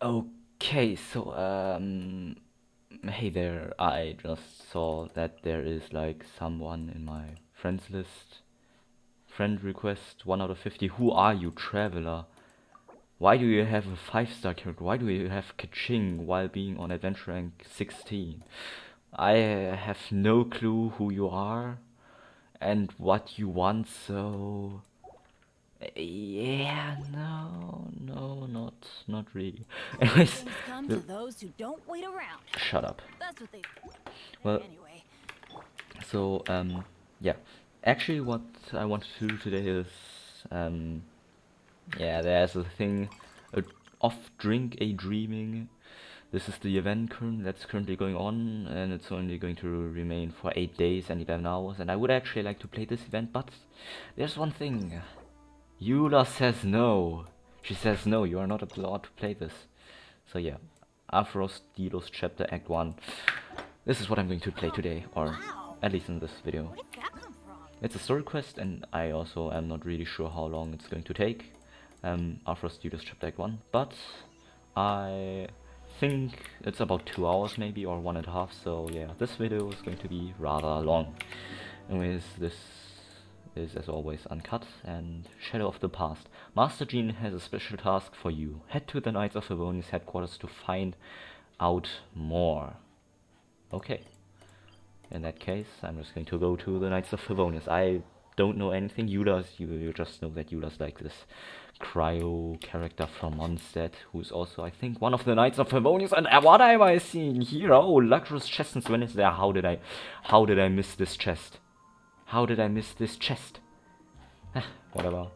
Okay, so hey there. I just saw that there is like someone in my friends list. Friend request 1 out of 50. Who are you, traveler? Why do you have a 5-star character? Why do you have Kaching while being on adventure rank 16? I have no clue who you are and what you want, so yeah, not really. Anyways, Things come to those who don't wait around. shut up. That's what they Well, anyway. so yeah. Actually, what I want to do today is yeah, there's a thing, off drink a dreaming. This is the event that's currently going on, and it's only going to remain for 8 days and 11 hours. And I would actually like to play this event, but there's one thing. Eula says no. She says no, you are not allowed to play this. So yeah, Aphros, Delos, Chapter, Act 1. This is what I'm going to play today, or Wow. at least in this video. Where did that come from? It's a story quest, and I also am not really sure how long it's going to take. Aphros, Delos, Chapter, Act 1. But I think it's about 2 hours maybe, or 1.5, so yeah, this video is going to be rather long. Anyways, this is as always uncut, and Shadow of the Past. Master Jean has a special task for you. Head to the Knights of Favonious headquarters to find out more. Okay. In that case, I'm just going to go to the Knights of Favonious. I don't know anything. You just know that Eula's like this cryo character from Mondstadt, who's also, I think, one of the Knights of Favonious. And what am I seeing here? Oh, luxurious chest and Sven is there. How did I miss this chest? How did I miss this chest? Whatever.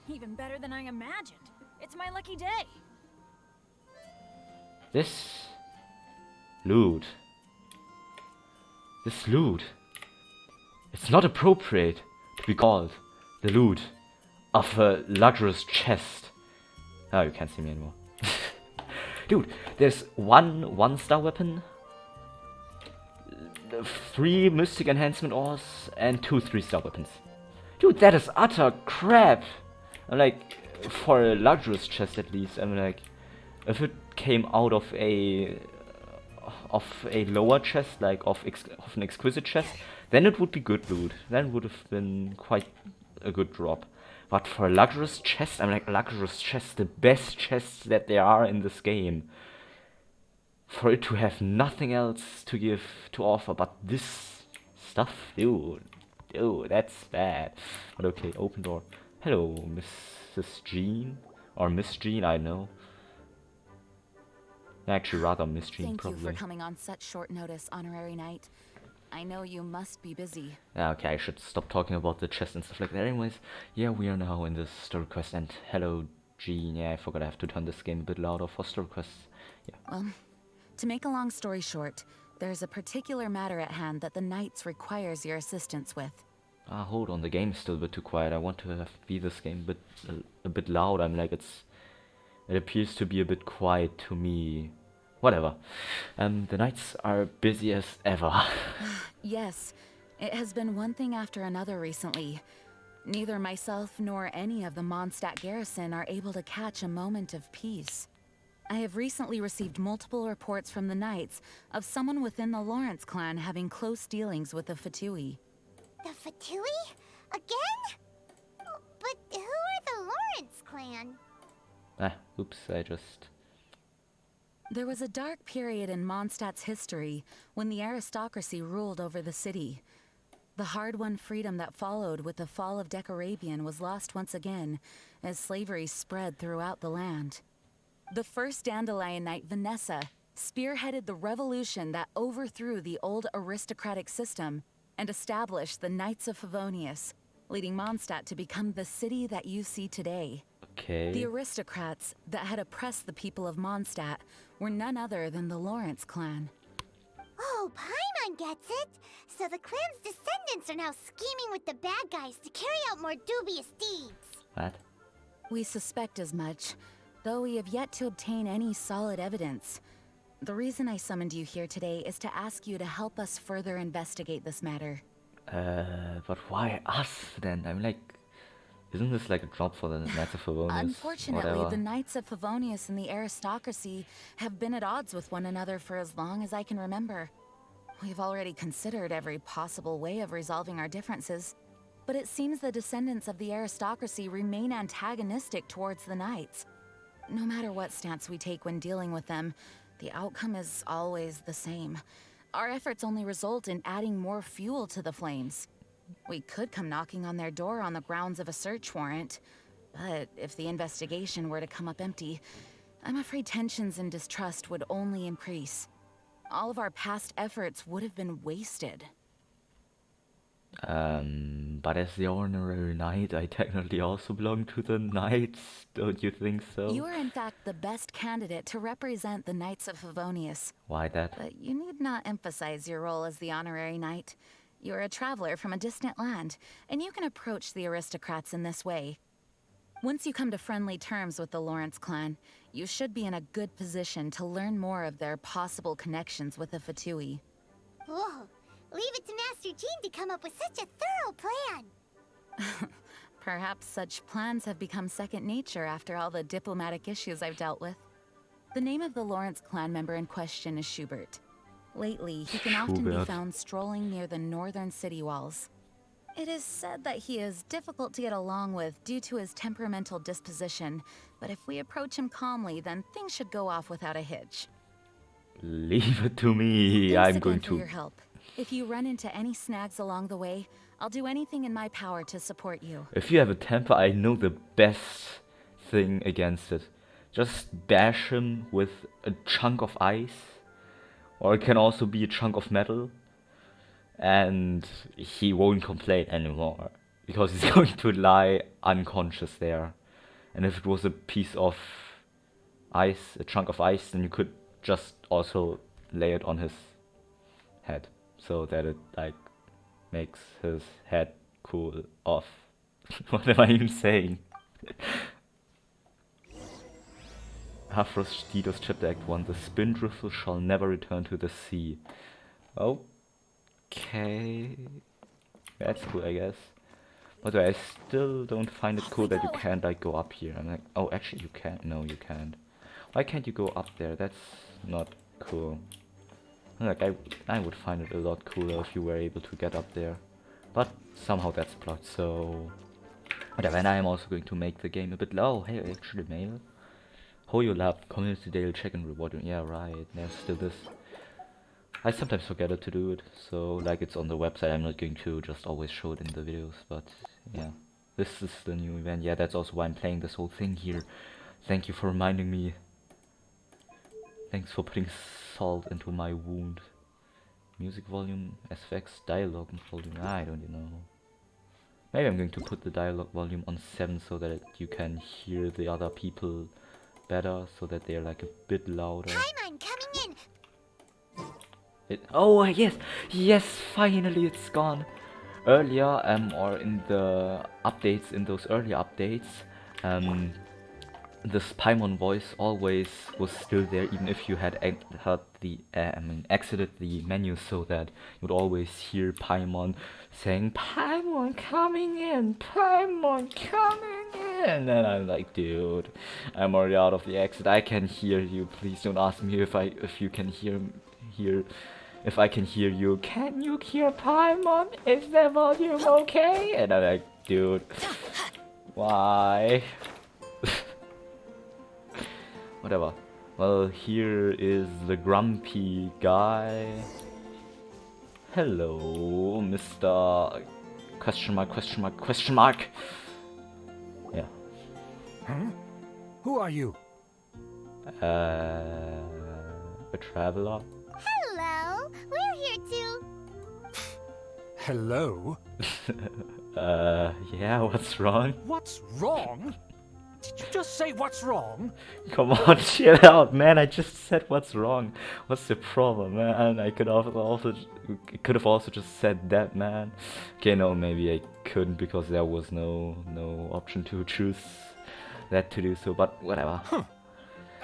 Even better than I imagined. It's my lucky day. This loot. This loot. It's not appropriate to be called the loot of a luxurious chest. Oh, you can't see me anymore. Dude, there's one-star weapon, 3 mystic enhancement ores, and 2 3-star weapons. Dude, that is utter crap. I'm like, for a luxurious chest at least, I'm like, if it came out of a lower chest, like of an exquisite chest, then it would be good loot. Then would have been quite a good drop. But for a luxurious chest, I'm like, luxurious chest, the best chests that there are in this game. For it to have nothing else to offer but this stuff, dude, that's bad. But okay, open door. Hello, Mrs. Jean, or Miss Jean, I know. Actually, rather Miss Jean, Thank probably. you for coming on such short notice, Honorary Knight. I know you must be busy. Okay, I should stop talking about the chest and stuff like that. Anyways, yeah, we are now in the story quest, and hello, Jean. Yeah, I forgot I have to turn this game a bit louder for story quests. Yeah. Well, to make a long story short, there's a particular matter at hand that the Knights requires your assistance with. Ah, hold on, the game is still a bit too quiet. I want to be this game a bit loud. I'm like, it appears to be a bit quiet to me. Whatever. The Knights are busy as ever. Yes, it has been one thing after another recently. Neither myself nor any of the Mondstadt garrison are able to catch a moment of peace. I have recently received multiple reports from the Knights of someone within the Lawrence clan having close dealings with the Fatui. The Fatui? Again? But who are the Lawrence clan? Oops, I just... There was a dark period in Mondstadt's history when the aristocracy ruled over the city. The hard-won freedom that followed with the fall of Decorabian was lost once again as slavery spread throughout the land. The first Dandelion Knight, Vanessa, spearheaded the revolution that overthrew the old aristocratic system and established the Knights of Favonious, leading Mondstadt to become the city that you see today. Okay. The aristocrats that had oppressed the people of Mondstadt were none other than the Lawrence clan. Oh, Paimon gets it! So the clan's descendants are now scheming with the bad guys to carry out more dubious deeds. What? We suspect as much, though we have yet to obtain any solid evidence. The reason I summoned you here today is to ask you to help us further investigate this matter. But why us then? I'm like, Isn't this like a drop for the Knights of Favonious? Unfortunately, Whatever. the Knights of Favonious and the aristocracy have been at odds with one another for as long as I can remember. We've already considered every possible way of resolving our differences, but it seems the descendants of the aristocracy remain antagonistic towards the Knights. No matter what stance we take when dealing with them, the outcome is always the same. Our efforts only result in adding more fuel to the flames. We could come knocking on their door on the grounds of a search warrant, but if the investigation were to come up empty, I'm afraid tensions and distrust would only increase. All of our past efforts would have been wasted. But as the honorary knight, I technically also belong to the Knights, don't you think so? You are in fact the best candidate to represent the Knights of Favonious, Why that? but you need not emphasize your role as the honorary knight. You're a traveler from a distant land, and you can approach the aristocrats in this way. Once you come to friendly terms with the Lawrence clan, you should be in a good position to learn more of their possible connections with the Fatui. Whoa, leave it to Master Jean to come up with such a thorough plan. Perhaps such plans have become second nature after all the diplomatic issues I've dealt with. The name of the Lawrence clan member in question is Schubert. Lately, he can often be Schubert. found strolling near the northern city walls. It is said that he is difficult to get along with due to his temperamental disposition, but if we approach him calmly, then things should go off without a hitch. Leave it to me. Thanks I'm again going for your to. help. If you run into any snags along the way, I'll do anything in my power to support you. If you have a temper, I know the best thing against it. Just bash him with a chunk of ice. Or it can also be a chunk of metal. And he won't complain anymore. Because he's going to lie unconscious there. And if it was a piece of ice, a chunk of ice, then you could just also lay it on his head. So that it like makes his head cool off. What am I even saying? Aphros Delos Chapter Act 1. The Spindraft shall never return to the sea. Okay. That's cool, I guess. But I still don't find it cool that you can't like go up here. I'm like, oh, actually you can't. No, you can't. Why can't you go up there? That's not cool. Like, I would find it a lot cooler if you were able to get up there. But somehow that's blocked, so... Whatever, and I am also going to make the game a bit low. Hey, actually mail. Eula, community daily check-in reward. Yeah, right, there's still this. I sometimes forget to do it, so like it's on the website, I'm not going to just always show it in the videos, but yeah. This is the new event. Yeah, that's also why I'm playing this whole thing here. Thank you for reminding me. Thanks for putting salt into my wound. Music volume, SFX, dialogue volume, I don't know. Maybe I'm going to put the dialogue volume on 7 so that you can hear the other people better, so that they're like a bit louder. Paimon coming in. Oh yes, yes, finally it's gone. Earlier, or in the updates, in those earlier updates, this Paimon voice always was still there, even if you had exited the menu, so that you would always hear Paimon saying, "Paimon coming in, Paimon coming in," and I'm like, dude, I'm already out of the exit. I can hear you. Please don't ask me if you can hear. If I can hear you. Can you hear Paimon? Is the volume okay? And I'm like, dude, why? Whatever. Well, here is the grumpy guy. Hello, Mr. Question mark, question mark, question mark. Yeah. Huh? Who are you? A traveler. Hello, we're here too. Hello? Yeah, what's wrong? What's wrong? Did you just say what's wrong? Come on, chill out, man. I just said what's wrong. What's the problem, man? I could have also just said that, man. Okay, no, maybe I couldn't because there was no option to choose that to do so, but whatever. Huh.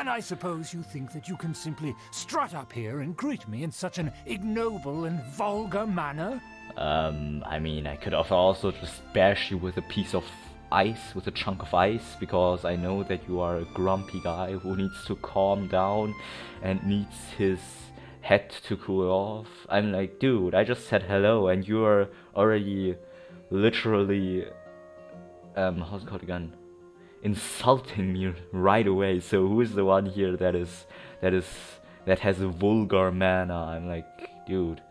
And I suppose you think that you can simply strut up here and greet me in such an ignoble and vulgar manner? I mean, I could have also just bash you with a piece of ice, with a chunk of ice, because I know that you are a grumpy guy who needs to calm down and needs his head to cool off. I'm like, dude, I just said hello and you're already literally, how's it called again? Insulting me right away. So who is the one here that has a vulgar manner? I'm like, dude,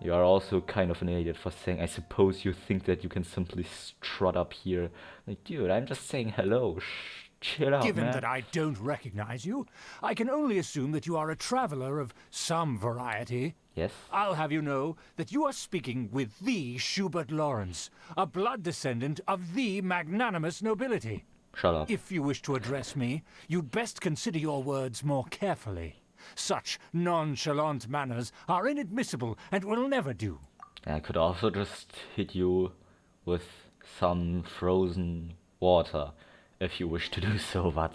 you are also kind of an idiot for saying, I suppose you think that you can simply strut up here. Like, dude, I'm just saying hello. Chill out, Given man. that I don't recognize you, I can only assume that you are a traveler of some variety. Yes? I'll have you know that you are speaking with the Schubert Lawrence, a blood descendant of the magnanimous nobility. Shut up. If you wish to address me, you'd best consider your words more carefully. Such nonchalant manners are inadmissible and will never do. I could also just hit you with some frozen water if you wish to do so, but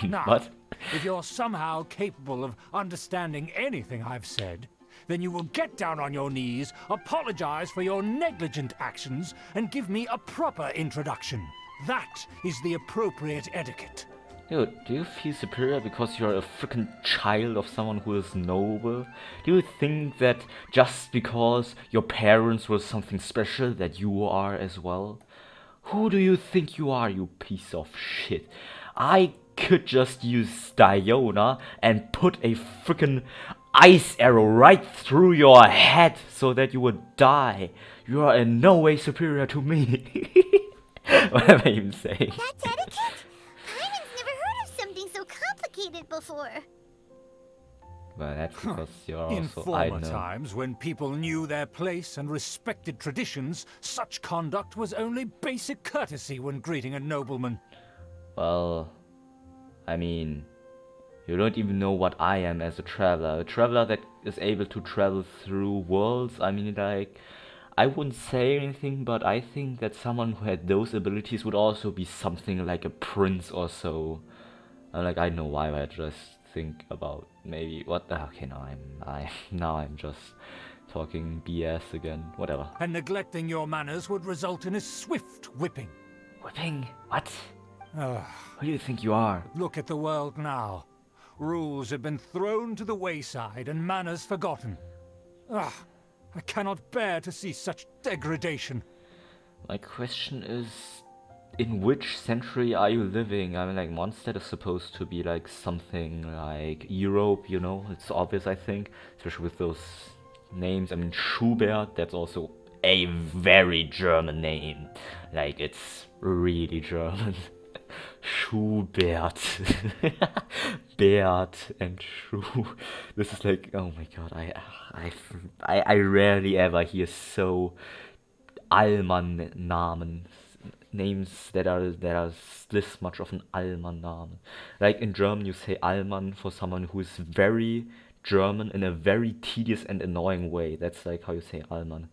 Now, what? if you're somehow capable of understanding anything I've said, then you will get down on your knees, apologize for your negligent actions, and give me a proper introduction. That is the appropriate etiquette. Dude, do you feel superior because you're a freaking child of someone who is noble? Do you think that just because your parents were something special that you are as well? Who do you think you are, you piece of shit? I could just use Diona and put a freaking ice arrow right through your head so that you would die. You are in no way superior to me. What am I even saying? That's etiquette? Paimon's never heard of something so complicated before. Well, that's because you're In also, I former know. times, when people knew their place and respected traditions, such conduct was only basic courtesy when greeting a nobleman. Well, I mean, you don't even know what I am as a traveler. A traveler that is able to travel through worlds. I mean, like, I wouldn't say anything, but I think that someone who had those abilities would also be something like a prince or so. Like, I know why I just think about maybe what. Okay, now I'm just talking BS again. Whatever. And neglecting your manners would result in a swift whipping. Whipping? What? Ugh. Who do you think you are? Look at the world now. Rules have been thrown to the wayside and manners forgotten. Ugh, I cannot bear to see such degradation. My question is, in which century are you living? I mean, like, Mondstadt is supposed to be like something like Europe, you know? It's obvious, I think, especially with those names. I mean, Schubert, that's also a very German name. Like, it's really German. Schubert. Bert and Schuh. This is like, oh my god, I rarely ever hear so Allmann Namen. Names that are this much of an Allmann Name. Like in German you say Allmann for someone who is very German in a very tedious and annoying way. That's like how you say Allmann.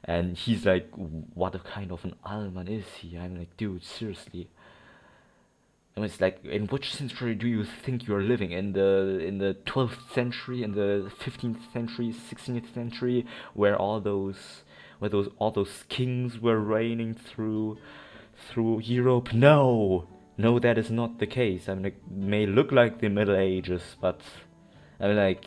And he's like, what a kind of an Allmann is he? I'm like, dude, seriously. And it's like, in which century do you think you're living? In the 12th century, in the 15th century, 16th century, where all those kings were reigning through Europe? No, that is not the case. I mean, it may look like the Middle Ages, but I mean, like,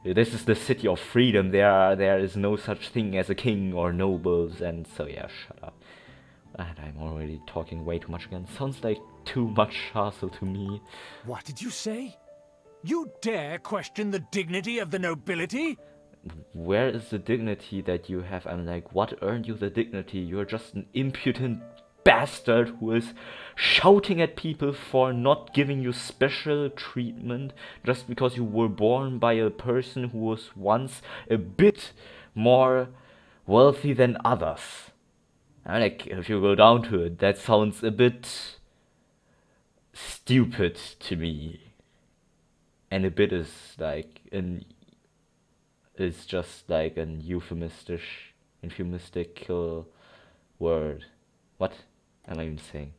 this is the city of freedom. There is no such thing as a king or nobles, and so yeah, shut up. And I'm already talking way too much again. Sounds like too much hassle to me. What did you say? You dare question the dignity of the nobility? Where is the dignity that you have? I'm like, what earned you the dignity? You're just an impudent bastard who is shouting at people for not giving you special treatment just because you were born by a person who was once a bit more wealthy than others. I mean, like, if you go down to it, that sounds a bit stupid to me. And a bit is like is just like an euphemistic word. What am I even saying?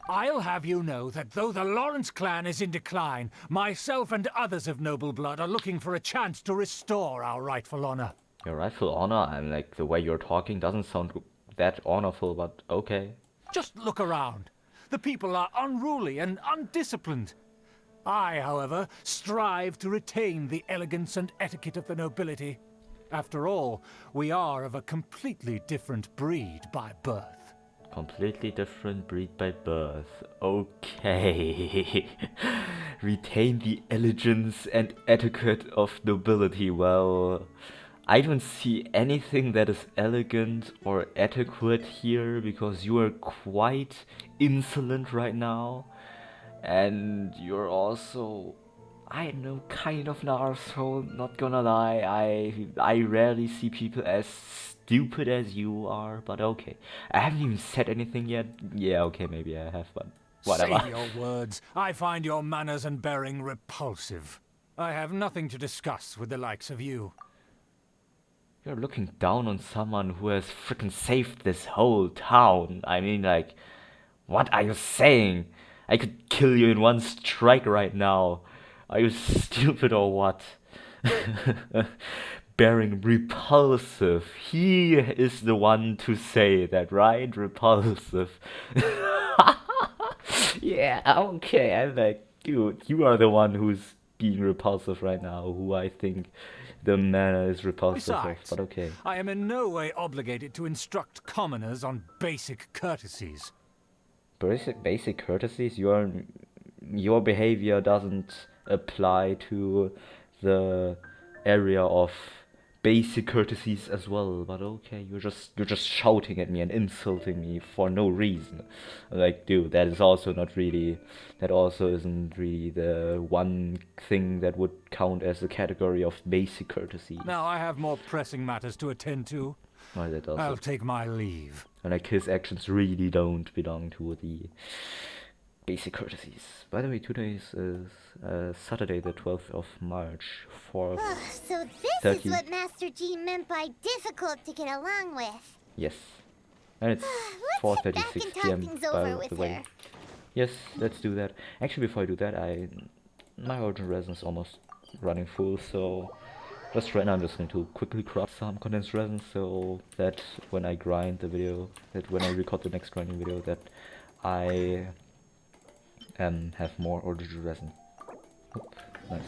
I'll have you know that though the Lawrence clan is in decline, myself and others of noble blood are looking for a chance to restore our rightful honor. Your rightful honor? I'm like, the way you're talking doesn't sound that honorful, but okay. Just look around. The people are unruly and undisciplined. I, however, strive to retain the elegance and etiquette of the nobility. After all, we are of a completely different breed by birth. Completely different breed by birth. Okay. Retain the elegance and etiquette of nobility. Well, I don't see anything that is elegant or adequate here, because you are quite insolent right now. And you're also, I don't know, kind of an arsehole, not gonna lie. I rarely see people as stupid as you are, but okay. I haven't even said anything yet. Yeah, okay, maybe I have, but whatever. Say your words. I find your manners and bearing repulsive. I have nothing to discuss with the likes of you. You're looking down on someone who has frickin' saved this whole town. I mean, like, what are you saying? I could kill you in one strike right now. Are you stupid or what? Bearing repulsive. He is the one to say that, right? Repulsive. Yeah, okay. I'm like, dude, you are the one who's being repulsive right now, who I think the manner is repulsive of, Besides, but okay. I am in no way obligated to instruct commoners on basic courtesies. Basic courtesies, your behavior doesn't apply to the area of basic courtesies as well, but okay, you're just shouting at me and insulting me for no reason. Like, dude, that also isn't really the one thing that would count as a category of basic courtesy. Now I have more pressing matters to attend to. Well, that also. I'll take my leave. And like, his actions really don't belong to the basic courtesies. By the way, today is Saturday, the 12th of March, 4th. So this is what Master G meant by difficult to get along with. Yes. And it's Let's head back 4:36 and talk p.m. things by over the with way. her. Yes, let's do that. Actually, before I do that, my origin resin is almost running full, so just right now I'm just going to quickly craft some condensed resin so that when I grind the video, that when I record the next grinding video, that I have more origin resin. Oop, nice.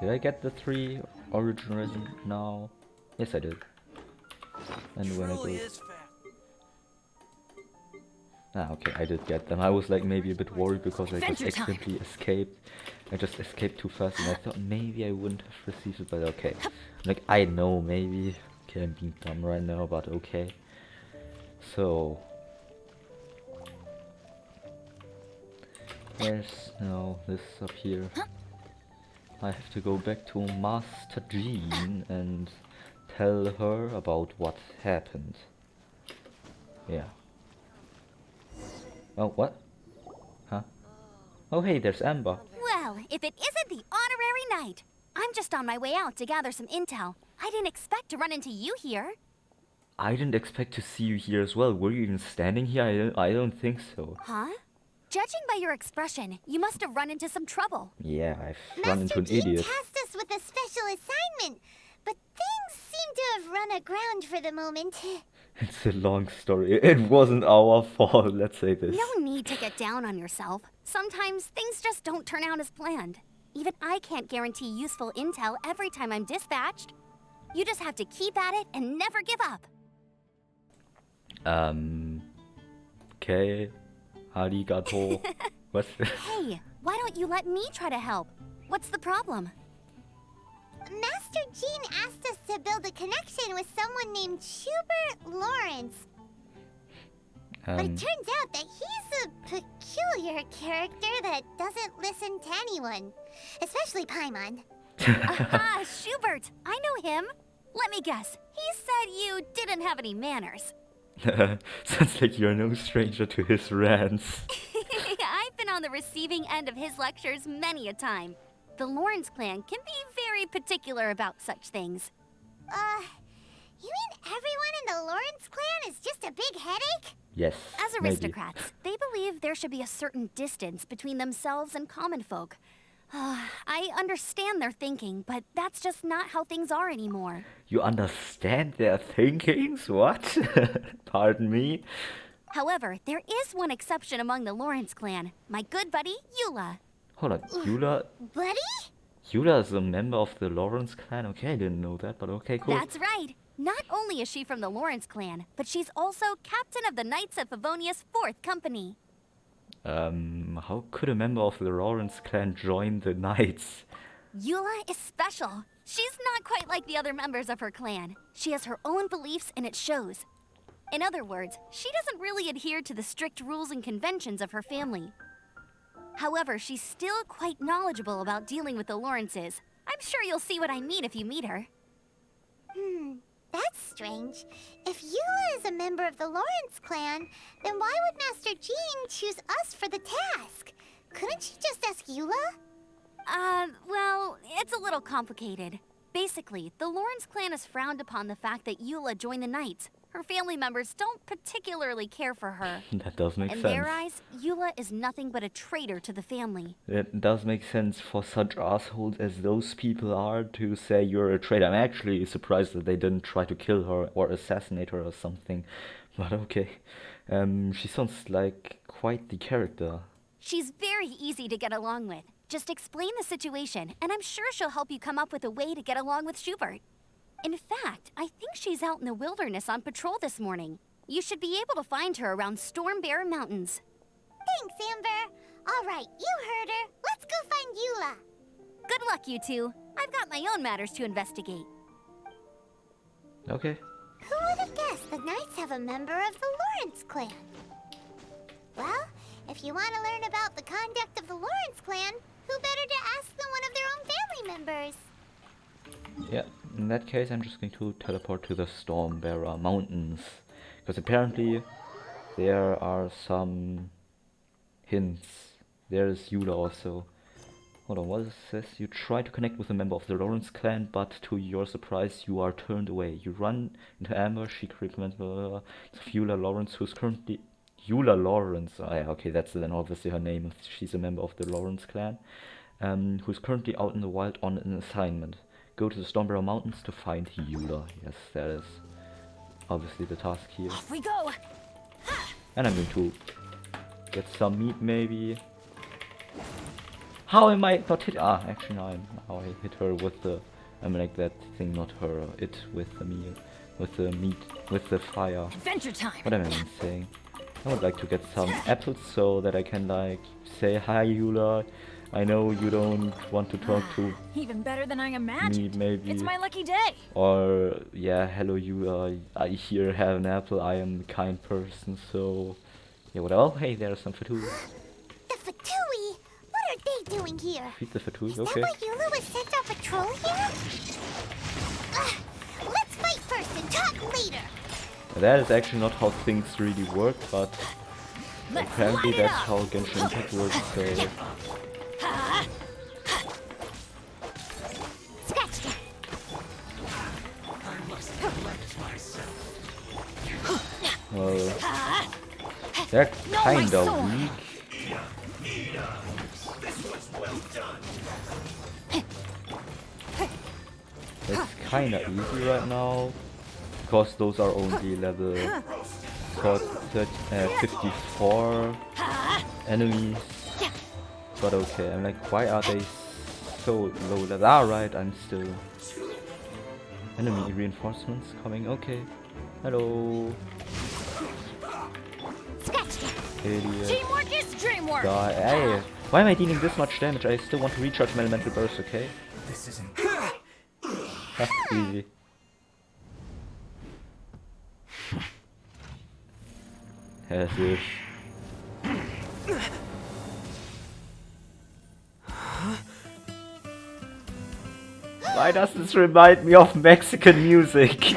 Did I get the 3 origin resin now? Yes, I did. And when I go... Ah, okay, I did get them. I was like maybe a bit worried because I just accidentally escaped. I just escaped too fast and I thought maybe I wouldn't have received it, but okay. Like, I know maybe. Okay, I'm being dumb right now, but okay. So... Where's now this up here? I have to go back to Master Jean and tell her about what happened. Yeah. Oh, what? Huh? Oh, hey, there's Amber. Well, if it isn't the honorary knight. I'm just on my way out to gather some intel. I didn't expect to run into you here. I didn't expect to see you here as well. Were you even standing here? I don't think so. Huh? Judging by your expression, you must have run into some trouble. Yeah, I've run into an idiot. Master Jean tasked us with a special assignment, but things seem to have run aground for the moment. It's a long story. It wasn't our fault, let's say this. No need to get down on yourself. Sometimes things just don't turn out as planned. Even I can't guarantee useful intel every time I'm dispatched. You just have to keep at it and never give up. Okay. Arigato. What? Hey, why don't you let me try to help? What's the problem? Master Jean asked us to build a connection with someone named Schubert Lawrence. But it turns out that he's a peculiar character that doesn't listen to anyone. Especially Paimon. Aha, Schubert! I know him. Let me guess. He said you didn't have any manners. Sounds like you're no stranger to his rants. I've been on the receiving end of his lectures many a time. The Lawrence clan can be very particular about such things. You mean everyone in the Lawrence clan is just a big headache? Yes, As maybe. aristocrats, they believe there should be a certain distance between themselves and common folk. I understand their thinking, but that's just not how things are anymore. You understand their thinkings? What? Pardon me? However, there is one exception among the Lawrence clan. My good buddy, Eula. Hold on, Eula? Buddy? Eula is a member of the Lawrence clan? Okay, I didn't know that, but okay, cool. That's right. Not only is she from the Lawrence clan, but she's also captain of the Knights of Favonious 4th Company. How could a member of the Lawrence clan join the Knights? Eula is special. She's not quite like the other members of her clan. She has her own beliefs and it shows. In other words, she doesn't really adhere to the strict rules and conventions of her family. However, she's still quite knowledgeable about dealing with the Lawrences. I'm sure you'll see what I mean if you meet her. That's strange. If Eula is a member of the Lawrence clan, then why would Master Jean choose us for the task? Couldn't she just ask Eula? Well, it's a little complicated. Basically, the Lawrence clan has frowned upon the fact that Eula joined the Knights. Her family members don't particularly care for her. That does make In sense. their eyes, Eula is nothing but a traitor to the family. It does make sense for such assholes as those people are to say you're a traitor. I'm actually surprised that they didn't try to kill her or assassinate her or something. But okay. She sounds like quite the character. She's very easy to get along with. Just explain the situation, and I'm sure she'll help you come up with a way to get along with Schubert. In fact, I think she's out in the wilderness on patrol this morning. You should be able to find her around Storm Bear Mountains. Thanks, Amber. All right, you heard her. Let's go find Eula. Good luck, you two. I've got my own matters to investigate. Okay. Who would have guessed the Knights have a member of the Lawrence clan? Well, if you want to learn about the conduct of the Lawrence clan, who better to ask than one of their own family members? Yeah, in that case I'm just going to teleport to the Stormbearer Mountains. Because apparently there are some hints. There's Eula also. Hold on, what is this? You try to connect with a member of the Lawrence clan, but to your surprise you are turned away. You run into ambush, secret member of Eula Lawrence, who's currently... Eula Lawrence, oh yeah, okay, that's then obviously her name. She's a member of the Lawrence clan, who's currently out in the wild on an assignment. Go to the Stormbearer Mountains to find Eula. Yes, that is obviously the task here. Off we go! And I'm going to get some meat, maybe. How am I not hit? Ah, actually no, I hit her with the... I mean, like that thing, not her. It with the meal, with the meat, with the fire. Adventure time! What am I even saying? I would like to get some apples so that I can like say hi Eula. I know you don't want to talk to Even better than I imagined. me, maybe. It's my lucky day. Or yeah, hello Eula. I here have an apple. I am a kind person, so yeah. What else? Hey, there's some Fatui. The Fatui? What are they doing here? Feed the Fatui. Is Okay. that why Eula was sent on patrol here? Let's fight first and talk later. That is actually not how things really work, but Let's apparently light it that's up. how Genshin Impact works. So Scratch that. well, they're No, my kinda sword. weak. It's kinda easy right now, because those are only level 54 enemies. But okay, I'm like, why are they so low level? Ah, right, I'm still... Enemy reinforcements coming, okay. Hello. Scratch that. Idiot. Teamwork is dreamwork! Die. Hey, why am I dealing this much damage? I still want to recharge my elemental burst, okay? This isn't... Easy. As if. Why does this remind me of Mexican music?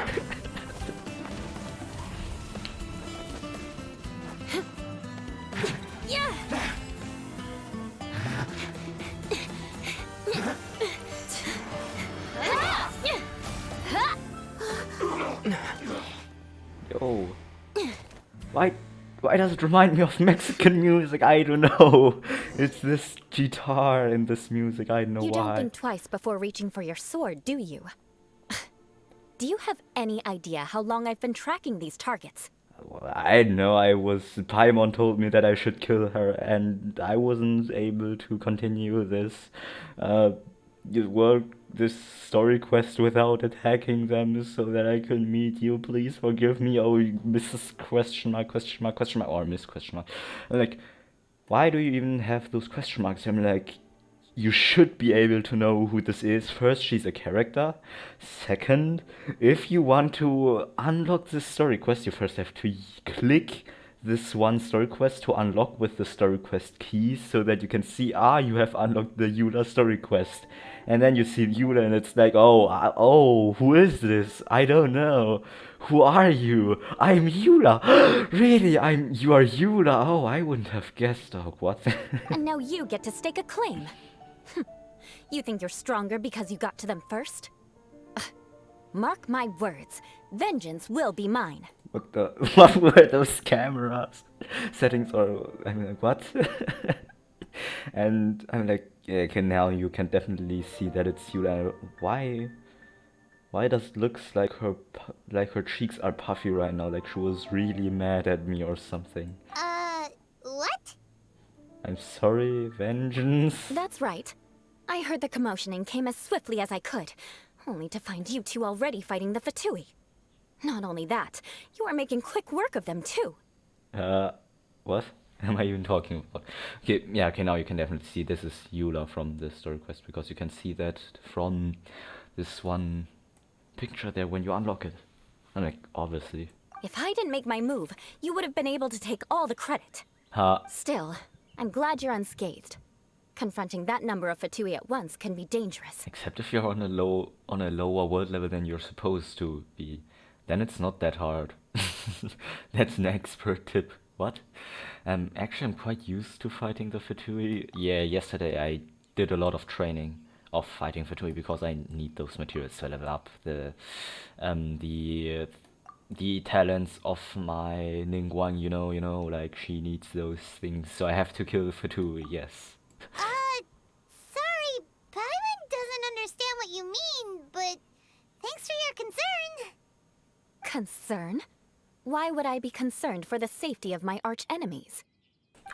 Yeah! Yo. Why does it remind me of Mexican music? I don't know. It's this guitar in this music. I don't know You why. don't think twice before reaching for your sword, do you? Do you have any idea how long I've been tracking these targets? Well, I know Paimon told me that I should kill her, and I wasn't able to continue this, this story quest without attacking them so that I could meet you. Please forgive me, oh, Mrs. question mark, or Miss question mark. I'm like, why do you even have those question marks? I'm like, you should be able to know who this is. First, she's a character. Second, if you want to unlock this story quest, you first have to click this one story quest to unlock with the story quest key so that you can see, you have unlocked the Eula story quest. And then you see Eula and it's like, oh, who is this? I don't know. Who are you? I'm Eula. Really? You are Eula? Oh, I wouldn't have guessed. Oh, what? And now you get to stake a claim. You think you're stronger because you got to them first? Mark my words, vengeance will be mine. What were those cameras settings, or I mean, like, what? And I'm like, yeah, okay, now you can definitely see that it's Eula. Why does it looks like her cheeks are puffy right now, like she was really mad at me or something? What? I'm sorry, vengeance. That's right. I heard the commotion and came as swiftly as I could, only to find you two already fighting the Fatui. Not only that, you are making quick work of them too. What am I even talking about? Okay, yeah, okay, now you can definitely see this is Eula from the story quest, because you can see that from this one picture there when you unlock it. I'm like, obviously. If I didn't make my move, you would have been able to take all the credit. Still, I'm glad you're unscathed. Confronting that number of Fatui at once can be dangerous. Except if you're on a lower world level than you're supposed to be. Then it's not that hard. That's an expert tip. What? Actually, I'm quite used to fighting the Fatui. Yeah, yesterday I did a lot of training of fighting Fatui because I need those materials to level up the talents of my Ningguang, you know, like she needs those things, so I have to kill the Fatui, yes. Sorry, Paimon doesn't understand what you mean, but thanks for your concern. Concern? Why would I be concerned for the safety of my arch enemies?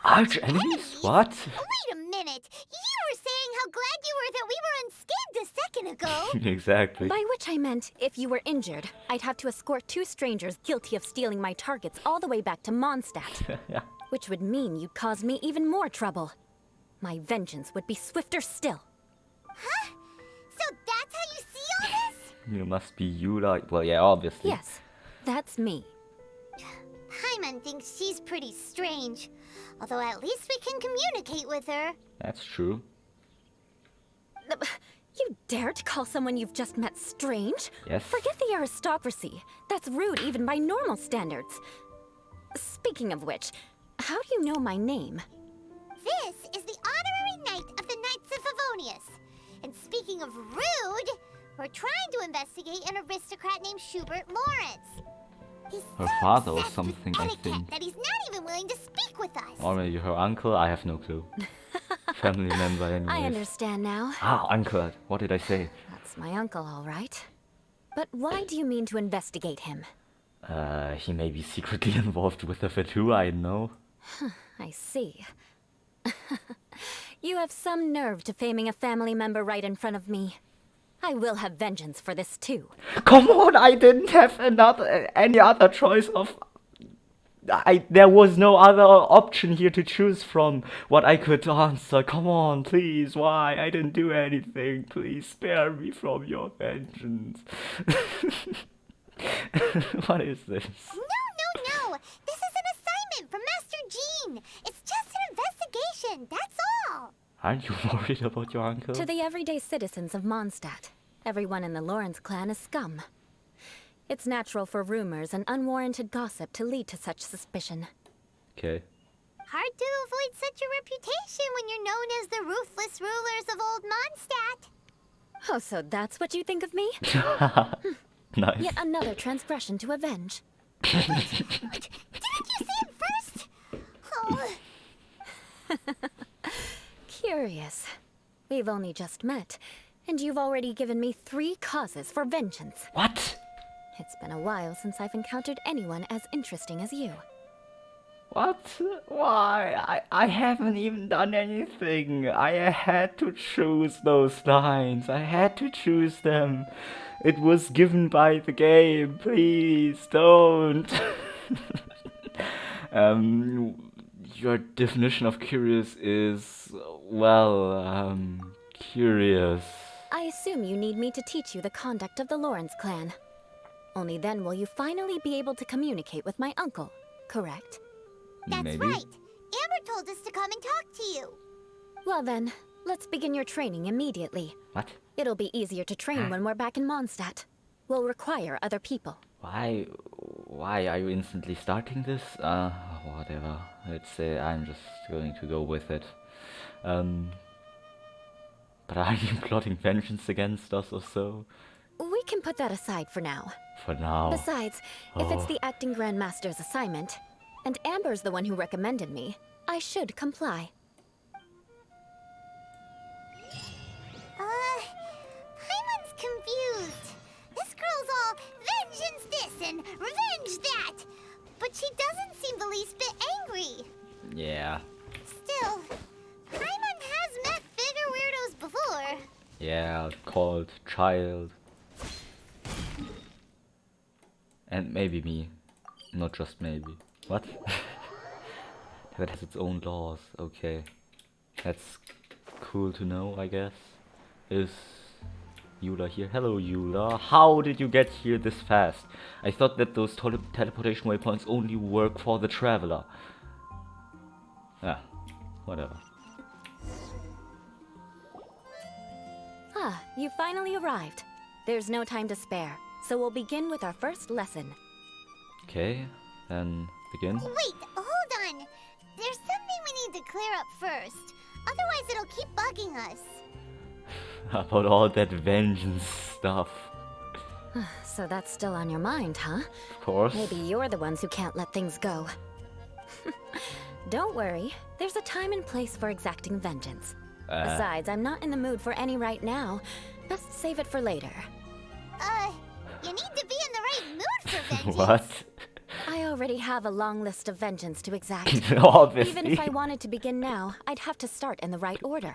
Arch enemies? What? Wait a minute! You were saying how glad you were that we were unscathed a second ago! Exactly. By which I meant, if you were injured, I'd have to escort two strangers guilty of stealing my targets all the way back to Mondstadt. Yeah. Which would mean you'd cause me even more trouble. My vengeance would be swifter still. Huh? So that's how you see all this? You must be Eula. Well, yeah, obviously. Yes, that's me. Paimon thinks she's pretty strange. Although at least we can communicate with her. That's true. You dare to call someone you've just met strange? Yes. Forget the aristocracy. That's rude even by normal standards. Speaking of which, how do you know my name? This is the honorary knight of the Knigths of Favonious. And speaking of rude, we're trying to investigate an aristocrat named Schubert Lawrence. He's Her so father or obsessed something, with I etiquette think. that he's not even willing to speak with us. Or maybe her uncle, I have no clue. Family member anyways. I understand now. Uncle, what did I say? That's my uncle, all right. But why do you mean to investigate him? He may be secretly involved with the Fatui, I know. I see. You have some nerve to faming a family member right in front of me. I will have vengeance for this too. Come on, I didn't have any other choice of... there was no other option here to choose from what I could answer. Come on, please, why? I didn't do anything. Please spare me from your vengeance. What is this? No. This is an assignment from Master Jean. It's just an investigation, that's all. Aren't you worried about your uncle? To the everyday citizens of Mondstadt, everyone in the Lawrence clan is scum. It's natural for rumors and unwarranted gossip to lead to such suspicion. Okay. Hard to avoid such a reputation when you're known as the ruthless rulers of old Mondstadt. Oh, so that's what you think of me? Nice. Yet another transgression to avenge. Didn't you say it first? Oh. Curious. We've only just met, and you've already given me 3 causes for vengeance. What? been a while since I've encountered anyone as interesting as you. What? Why? I haven't even done anything. I had to choose those lines. I had to choose them. It was given by the game. Please don't. Your definition of curious is, well, curious. I assume you need me to teach you the conduct of the Lawrence clan. Only then will you finally be able to communicate with my uncle, correct? That's Maybe. right. Amber told us to come and talk to you. Well then, let's begin your training immediately. What? It'll be easier to train when we're back in Mondstadt. We'll require other people. Why are you instantly starting this? Whatever. Let's say I'm just going to go with it. But are you plotting vengeance against us or so? We can put that aside for now. For now. Besides, if it's the acting Grandmaster's assignment, and Amber's the one who recommended me, I should comply. Paimon's confused. This girl's all vengeance this and revenge that. But she doesn't seem the least bit angry. Yeah. Still, Paimon has met bigger weirdos before. Yeah, called child. And maybe me. Not just maybe. What? That has its own laws. Okay. That's cool to know, I guess. Is Eula here? Hello, Eula. How did you get here this fast? I thought that those teleportation waypoints only work for the traveler. Ah, whatever. Ah, you finally arrived. There's no time to spare, so we'll begin with our first lesson. Okay, then begin. Wait, hold on. There's something we need to clear up first. Otherwise it'll keep bugging us. About all that vengeance stuff. So that's still on your mind, huh? Of course. Maybe you're the ones who can't let things go. Don't worry, there's a time and place for exacting vengeance. Besides, I'm not in the mood for any right now. Best save it for later. You need to be in the right mood for vengeance. What? I already have a long list of vengeance to exact. Obviously. Even if I wanted to begin now, I'd have to start in the right order.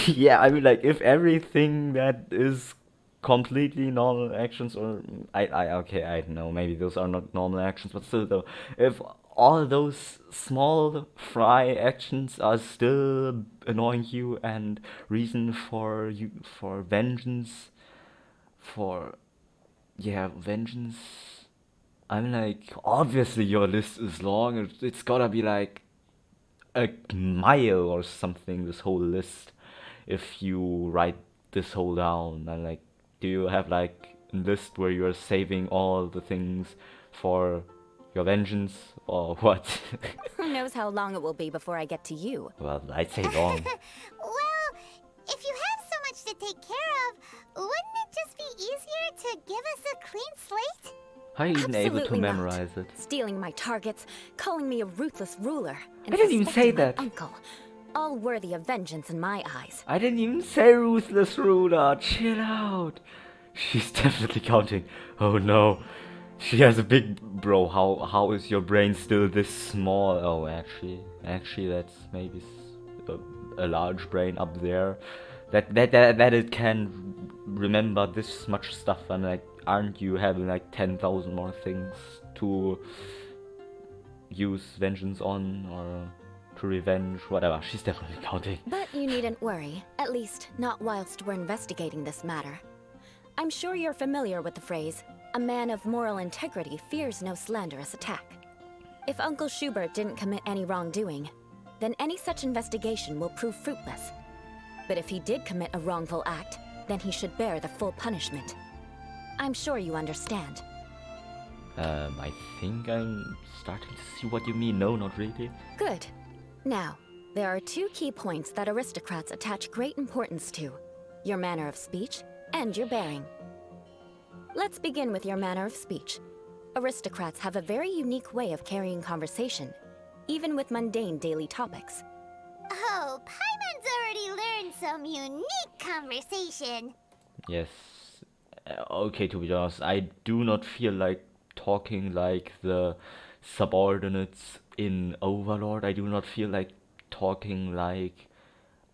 Yeah, I mean, like, if everything that is completely normal actions, or okay, I know, maybe those are not normal actions, but still, though, if all those small fry actions are still annoying you and reason for vengeance, vengeance. I'm like, obviously your list is long. It's gotta be like a mile or something, this whole list, if you write this whole down. And like, do you have like a list where you're saving all the things for your vengeance, or what? Who knows how long it will be before I get to you? Well, I'd say long. Well, if you have so much to take care of, wouldn't it just be easier to give us a clean slate? How are you even able to Absolutely not. memorize it? Stealing my targets, calling me a ruthless ruler, and I didn't even say suspecting my that. uncle. All worthy of vengeance in my eyes. I didn't even say ruthless ruler. Chill out. She's definitely counting. Oh no. She has a big bro. How is your brain still this small? Oh, actually that's maybe a large brain up there. That it can remember this much stuff. And like, aren't you having like 10,000 more things to use vengeance on, or to revenge, whatever? She's definitely counting. But you needn't worry, at least not whilst we're investigating this matter. I'm sure you're familiar with the phrase, a man of moral integrity fears no slanderous attack. If Uncle Schubert didn't commit any wrongdoing, then any such investigation will prove fruitless. But if he did commit a wrongful act, then he should bear the full punishment. I'm sure you understand. I think I'm starting to see what you mean. No, not really. Good. Now, there are two key points that aristocrats attach great importance to: your manner of speech and your bearing. Let's begin with your manner of speech. Aristocrats have a very unique way of carrying conversation, even with mundane daily topics. Oh, Paimon's already learned some unique conversation. Yes, Okay, to be honest, I do not feel like talking like the subordinates in Overlord. I do not feel like talking like,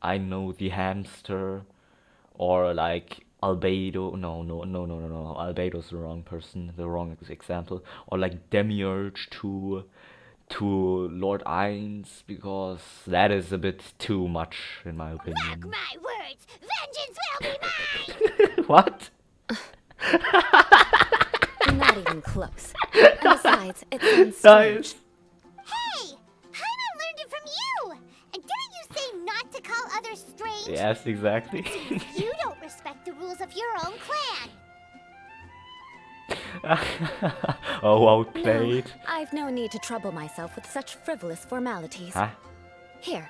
I know, the hamster, or like Albedo. No. Albedo's the wrong person, the wrong example. Or like Demiurge to Lord Ainz, because that is a bit too much in my Mark opinion. my words, vengeance will be mine! What? Not even close. And besides, it sounds strange. Nice. Hey! Hyman learned it from you! And didn't you say not to call others strange? Yes, exactly. You don't respect the rules of your own clan! Oh, No, outplayed. I've no need to trouble myself with such frivolous formalities. Huh? Here,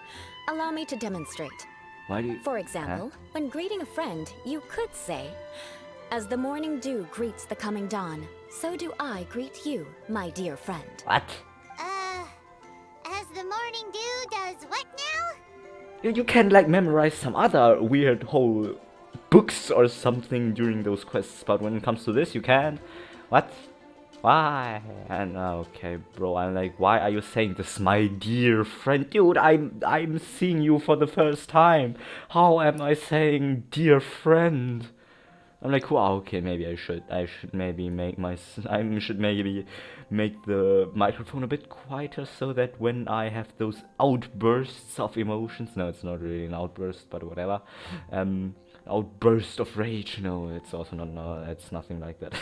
allow me to demonstrate. Why do you... For example, when greeting a friend, you could say, "As the morning dew greets the coming dawn, so do I greet you, my dear friend." What? As the morning dew does what now? You can like memorize some other weird whole books or something during those quests, but when it comes to this, you can't. What? Why? And okay, bro, I'm like, why are you saying this, my dear friend? Dude, I'm seeing you for the first time. How am I saying dear friend? I'm like, wow, okay, maybe I should maybe make the microphone a bit quieter, so that when I have those outbursts of emotions, no, it's not really an outburst, but whatever, outburst of rage, no, it's also not, no, it's nothing like that,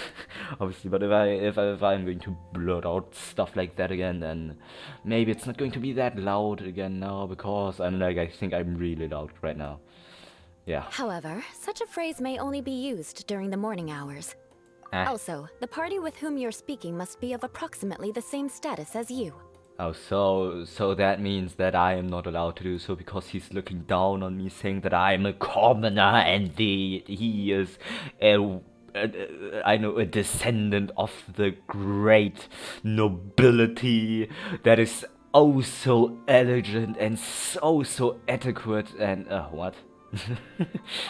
obviously, but if I'm going to blurt out stuff like that again, then maybe it's not going to be that loud again now, because I'm like, I think I'm really loud right now. Yeah. However, such a phrase may only be used during the morning hours. Also, the party with whom you're speaking must be of approximately the same status as you. Oh, so that means that I am not allowed to do so because he's looking down on me, saying that I'm a commoner and he is a descendant of the great nobility that is oh so elegant and so adequate and what?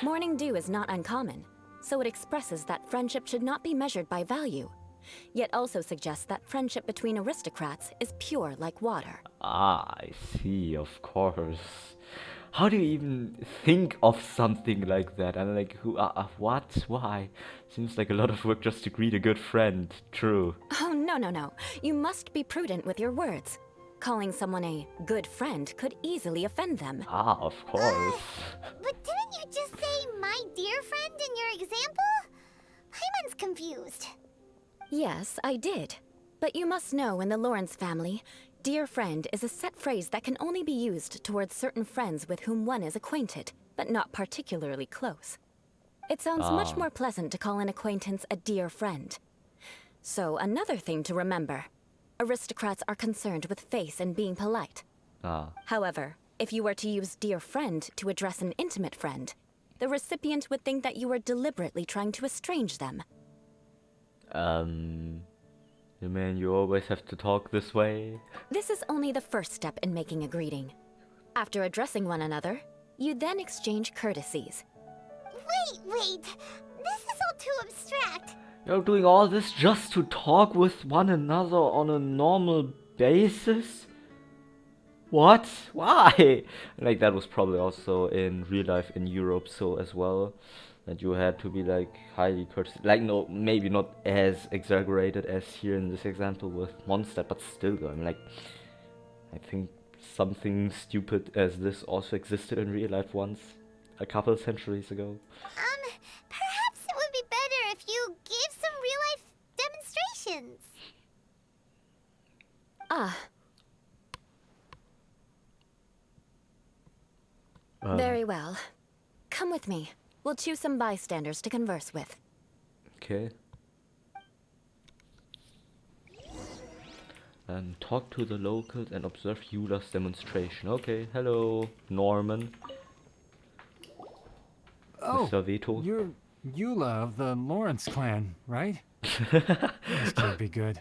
Morning dew is not uncommon, so it expresses that friendship should not be measured by value, yet also suggests that friendship between aristocrats is pure like water. Ah, I see, of course. How do you even think of something like that? I'm like, what? Why? Seems like a lot of work just to greet a good friend. True. Oh, no. You must be prudent with your words. Calling someone a good friend could easily offend them. Ah, of course. But didn't you just say my dear friend in your example? Hyman's confused. Yes, I did. But you must know in the Lawrence family, dear friend is a set phrase that can only be used towards certain friends with whom one is acquainted, but not particularly close. It sounds much more pleasant to call an acquaintance a dear friend. So another thing to remember. Aristocrats are concerned with face and being polite. However, if you were to use dear friend to address an intimate friend, the recipient would think that you were deliberately trying to estrange them. You mean you always have to talk this way? This is only the first step in making a greeting. After addressing one another, you then exchange courtesies. Wait. This is all too abstract. You're doing all this just to talk with one another on a normal basis? What? Why? Like, that was probably also in real life in Europe so as well. That you had to be like highly courteous. Like, no, maybe not as exaggerated as here in this example with Mondstadt, but still though, I'm like, I think something stupid as this also existed in real life once, a couple centuries ago. Perhaps it would be better if you gave some real-life demonstrations. Very well. Come with me. We'll choose some bystanders to converse with. Okay. Talk to the locals and observe Eula's demonstration. Okay, hello, Norman. Oh, Mr. Veto. you're Eula of the Lawrence clan, right? This can't be good.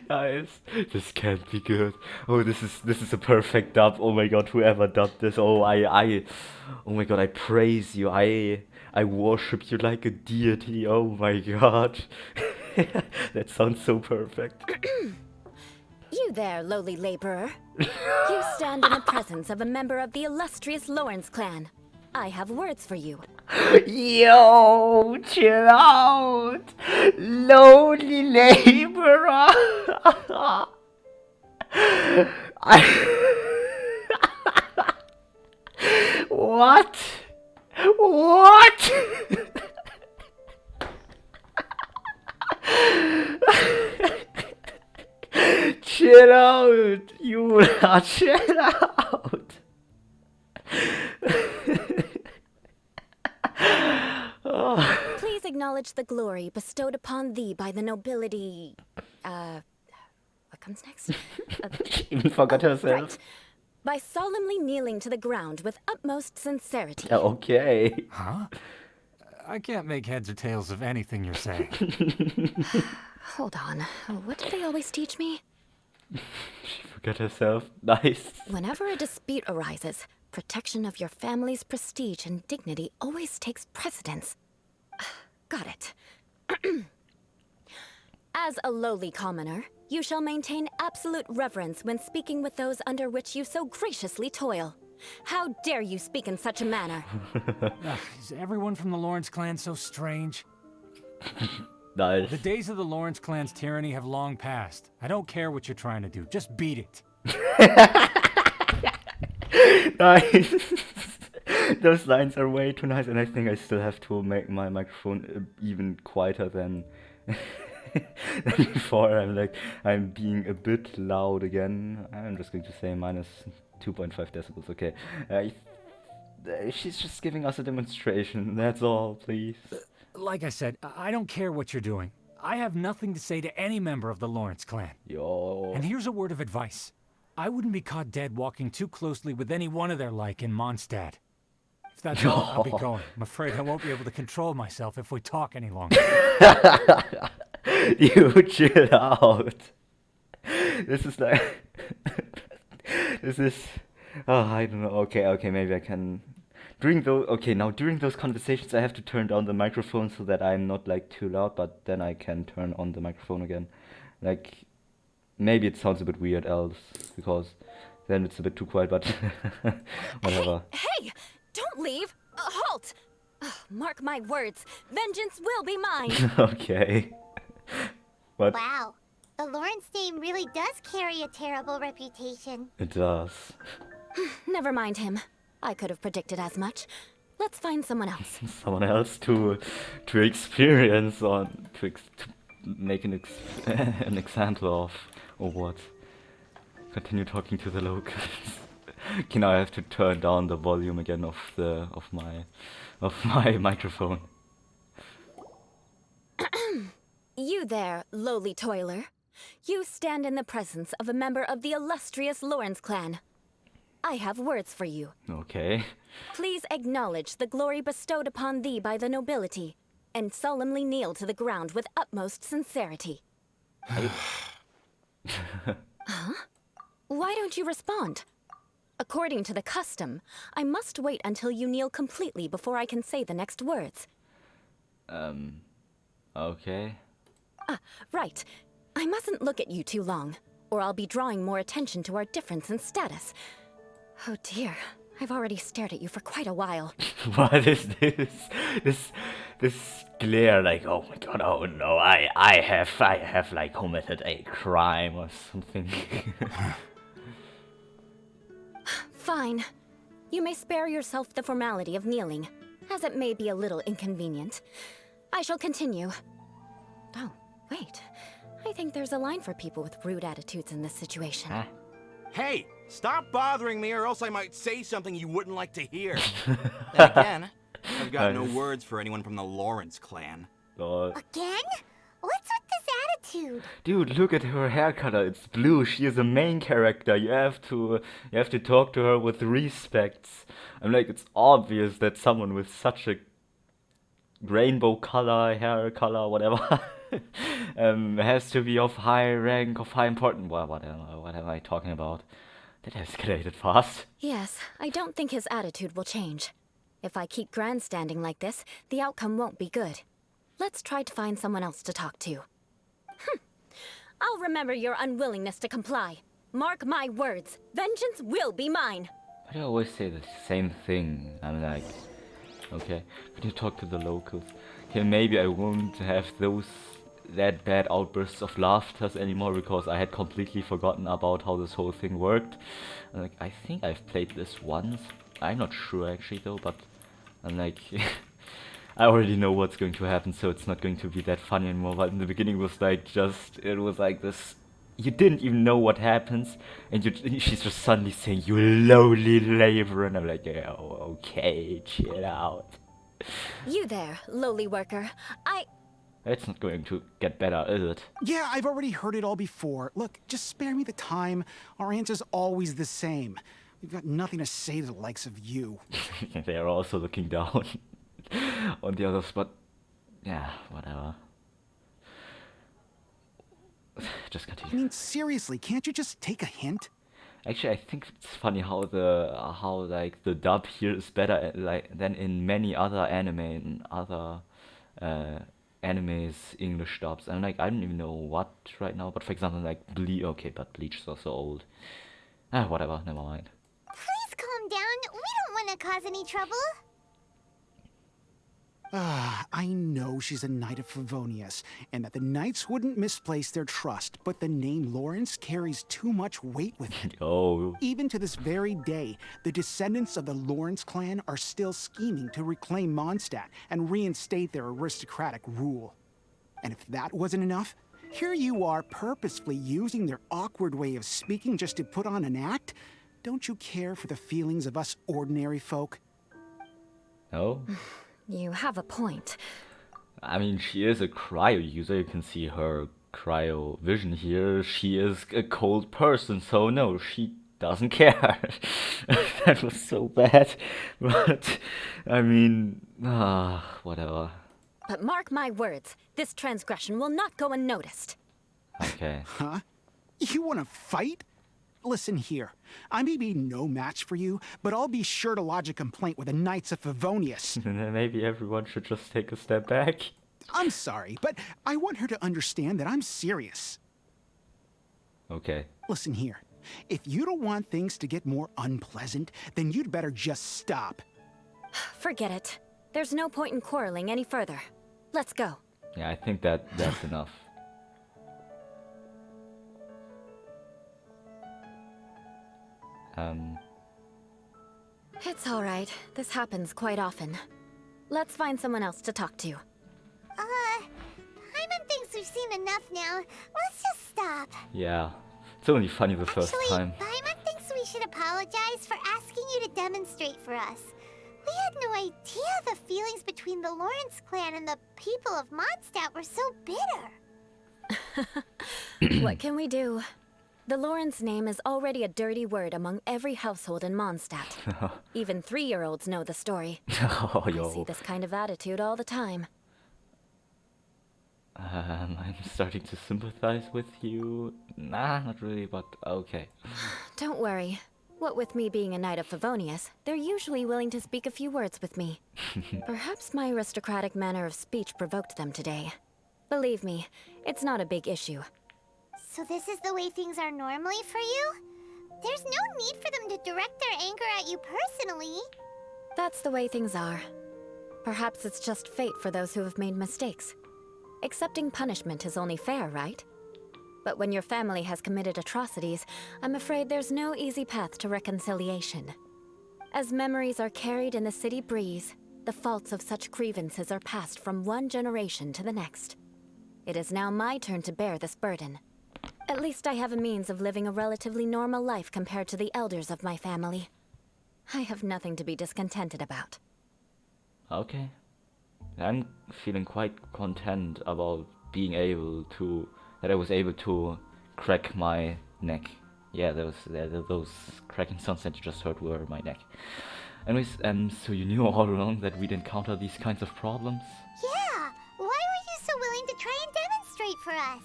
Nice. This can't be good. Oh, this is a perfect dub. Oh my god, whoever dubbed this. Oh, oh my god, I praise you. I worship you like a deity. Oh my god. That sounds so perfect. You there, lowly laborer. You stand in the presence of a member of the illustrious Lawrence clan. I have words for you. Yo, chill out. Lonely laborer. What? What? Chill out, Eula, chill out. Please acknowledge the glory bestowed upon thee by the nobility. What comes next? She even forgot herself. Right. By solemnly kneeling to the ground with utmost sincerity. Okay. Huh? I can't make heads or tails of anything you're saying. Hold on. What did they always teach me? She forgot herself. Nice. Whenever a dispute arises, protection of your family's prestige and dignity always takes precedence. Got it. As a lowly commoner, you shall maintain absolute reverence when speaking with those under which you so graciously toil. How dare you speak in such a manner? Is everyone from the Lawrence clan so strange? Nice. The days of the Lawrence clan's tyranny have long passed. I don't care what you're trying to do. Just beat it. Nice. Those lines are way too nice, and I think I still have to make my microphone even quieter than than before. I'm being a bit loud again. I'm just going to say minus 2.5 decibels. Okay. She's just giving us a demonstration. That's all, please. Like I said, I don't care what you're doing. I have nothing to say to any member of the Lawrence clan. Yo. And here's a word of advice. I wouldn't be caught dead walking too closely with any one of their like in Mondstadt. If that's all, I'll be going. I'm afraid I won't be able to control myself if we talk any longer. You chill out. This is like... This is... Oh, I don't know. Okay, maybe I can... During those conversations, I have to turn down the microphone so that I'm not like too loud, but then I can turn on the microphone again. Like, maybe it sounds a bit weird else, because then it's a bit too quiet, but whatever. Hey! Don't leave! Halt! Mark my words. Vengeance will be mine. Okay. What? Wow. The Lawrence name really does carry a terrible reputation. It does. Never mind him. I could have predicted as much. Let's find someone else. Someone else to experience on to make an example of, or what? Continue talking to the locals. Okay, now I have to turn down the volume again of my microphone. You there, lowly toiler. You stand in the presence of a member of the illustrious Lawrence clan. I have words for you. Okay. Please acknowledge the glory bestowed upon thee by the nobility, and solemnly kneel to the ground with utmost sincerity. Huh? Why don't you respond? According to the custom, I must wait until you kneel completely before I can say the next words. Okay. Right. I mustn't look at you too long, or I'll be drawing more attention to our difference in status. Oh dear, I've already stared at you for quite a while. What is this? This glare, like, oh my god, oh no, I have like committed a crime or something. Fine. You may spare yourself the formality of kneeling, as it may be a little inconvenient. I shall continue. Oh, wait. I think there's a line for people with rude attitudes in this situation. Huh? Hey, stop bothering me or else I might say something you wouldn't like to hear. Then again, I've got no words for anyone from the Lawrence clan. Lol. Again? What's with this attitude? Dude, look at her hair color. It's blue. She is a main character. You have to talk to her with respect. I'm like, it's obvious that someone with such a rainbow color, hair color, whatever, has to be of high rank, of high importance. What am I talking about? That escalated fast. Yes, I don't think his attitude will change. If I keep grandstanding like this, the outcome won't be good. Let's try to find someone else to talk to. I'll remember your unwillingness to comply. Mark my words, vengeance will be mine. Why do you always say the same thing? I'm like, okay, can you talk to the locals? Okay, maybe I won't have that bad outbursts of laughter anymore because I had completely forgotten about how this whole thing worked. And like, I think I've played this once. I'm not sure actually though, but I'm like, I already know what's going to happen, so it's not going to be that funny anymore. But in the beginning it was like it was like this. You didn't even know what happens, and she's just suddenly saying, "You lowly labor," and I'm like, yeah, okay, chill out. You there, lowly worker. It's not going to get better, is it? Yeah, I've already heard it all before. Look, just spare me the time. Our answer's always the same. We've got nothing to say to the likes of you. They are also looking down on the others, but yeah, whatever. Just continue. I mean, seriously, can't you just take a hint? Actually, I think it's funny how like the dub here is better than in many other anime and other animes English dubs. And like I don't even know what right now, but for example like Bleach. Okay, but Bleach is also old. Whatever, never mind. Please calm down. We don't want to cause any trouble. I know she's a Knight of Favonious, and that the Knights wouldn't misplace their trust, but the name Lawrence carries too much weight with it. Oh. Even to this very day, the descendants of the Lawrence clan are still scheming to reclaim Mondstadt and reinstate their aristocratic rule. And if that wasn't enough, here you are purposefully using their awkward way of speaking just to put on an act? Don't you care for the feelings of us ordinary folk? No? You have a point. I mean, she is a cryo user. You can see her cryo vision here. She is a cold person, so no, she doesn't care. That was so bad. But, I mean, whatever. But mark my words, this transgression will not go unnoticed. Okay. Huh? You want to fight? Listen here, I may be no match for you, but I'll be sure to lodge a complaint with the Knights of Favonious. Maybe everyone should just take a step back. I'm sorry, but I want her to understand that I'm serious. Okay. Listen here, if you don't want things to get more unpleasant, then you'd better just stop. Forget it. There's no point in quarreling any further. Let's go. Yeah, I think that's enough. It's all right. This happens quite often. Let's find someone else to talk to. Paimon thinks we've seen enough now. Let's just stop. Yeah, it's only funny the first time. Paimon thinks we should apologize for asking you to demonstrate for us. We had no idea the feelings between the Lawrence clan and the people of Mondstadt were so bitter. What can we do? The Lawrence name is already a dirty word among every household in Mondstadt. Even 3-year-olds know the story. Oh, I see this kind of attitude all the time. I'm starting to sympathize with you. Nah, not really, but okay. Don't worry. What with me being a Knight of Favonious, they're usually willing to speak a few words with me. Perhaps my aristocratic manner of speech provoked them today. Believe me, it's not a big issue. So this is the way things are normally for you? There's no need for them to direct their anger at you personally. That's the way things are. Perhaps it's just fate for those who have made mistakes. Accepting punishment is only fair, right? But when your family has committed atrocities, I'm afraid there's no easy path to reconciliation. As memories are carried in the city breeze, the faults of such grievances are passed from one generation to the next. It is now my turn to bear this burden. At least I have a means of living a relatively normal life compared to the elders of my family. I have nothing to be discontented about. Okay. I'm feeling quite content about being able to... that I was able to crack my neck. Yeah, those cracking sounds that you just heard were my neck. Anyways, so you knew all along that we'd encounter these kinds of problems? Yeah, why were you so willing to try and demonstrate? for us.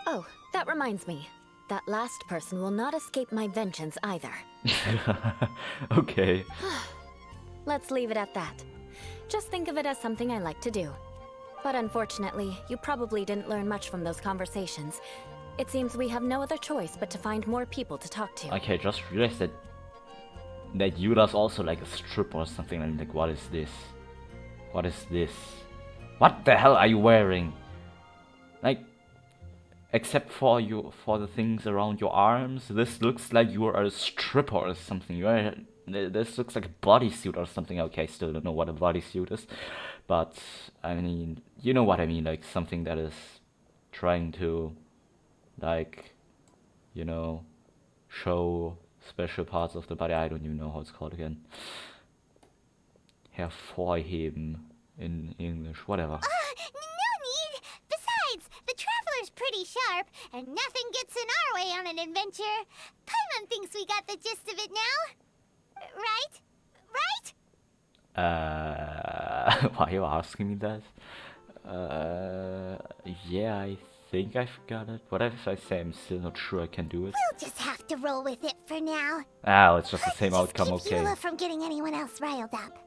Oh, that reminds me. That last person will not escape my vengeance either. Okay. Let's leave it at that. Just think of it as something I like to do. But unfortunately, you probably didn't learn much from those conversations. It seems we have no other choice but to find more people to talk to. Okay, just realized that Eula's also like a stripper or something. And like, what is this? What is this? What the hell are you wearing? Like, except for the things around your arms, this looks like you are a stripper or something. This looks like a bodysuit or something. Okay, I still don't know what a bodysuit is, but I mean, you know what I mean, like something that is trying to, like, you know, show special parts of the body. I don't even know how it's called again. Hervorheben in English, whatever. No need! Besides, the Traveler's pretty sharp, and nothing gets in our way on an adventure. Paimon thinks we got the gist of it now. Right? Right? Why are you asking me that? Yeah, I think I've got it. What if I say I'm still not sure I can do it? We'll just have to roll with it for now. Ah, it's just the same Let's outcome, keep okay. Eula from getting anyone else riled up.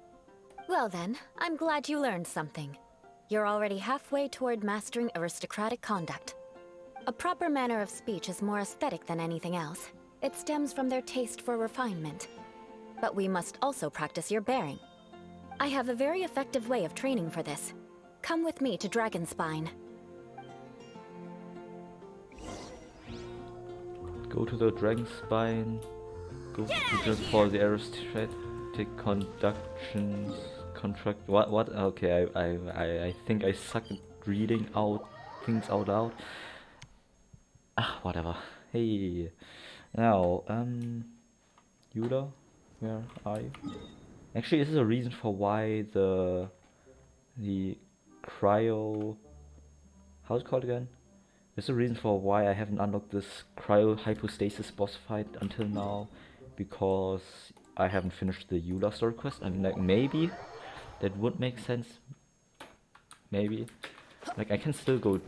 Well then, I'm glad you learned something. You're already halfway toward mastering aristocratic conduct. A proper manner of speech is more aesthetic than anything else. It stems from their taste for refinement. But we must also practice your bearing. I have a very effective way of training for this. Come with me to Dragonspine. Go to the Dragonspine. Go to for the aristocratic conductions contract. What? Okay, I think I suck at reading out things out loud. Ah, whatever. Hey, now Eula, where are you? Actually, this is a reason for why the cryo, how's it called again? This is a reason for why I haven't unlocked this cryo hypostasis boss fight until now, because I haven't finished the Eula story quest. I mean, like, maybe that would make sense. Maybe, like, I can still go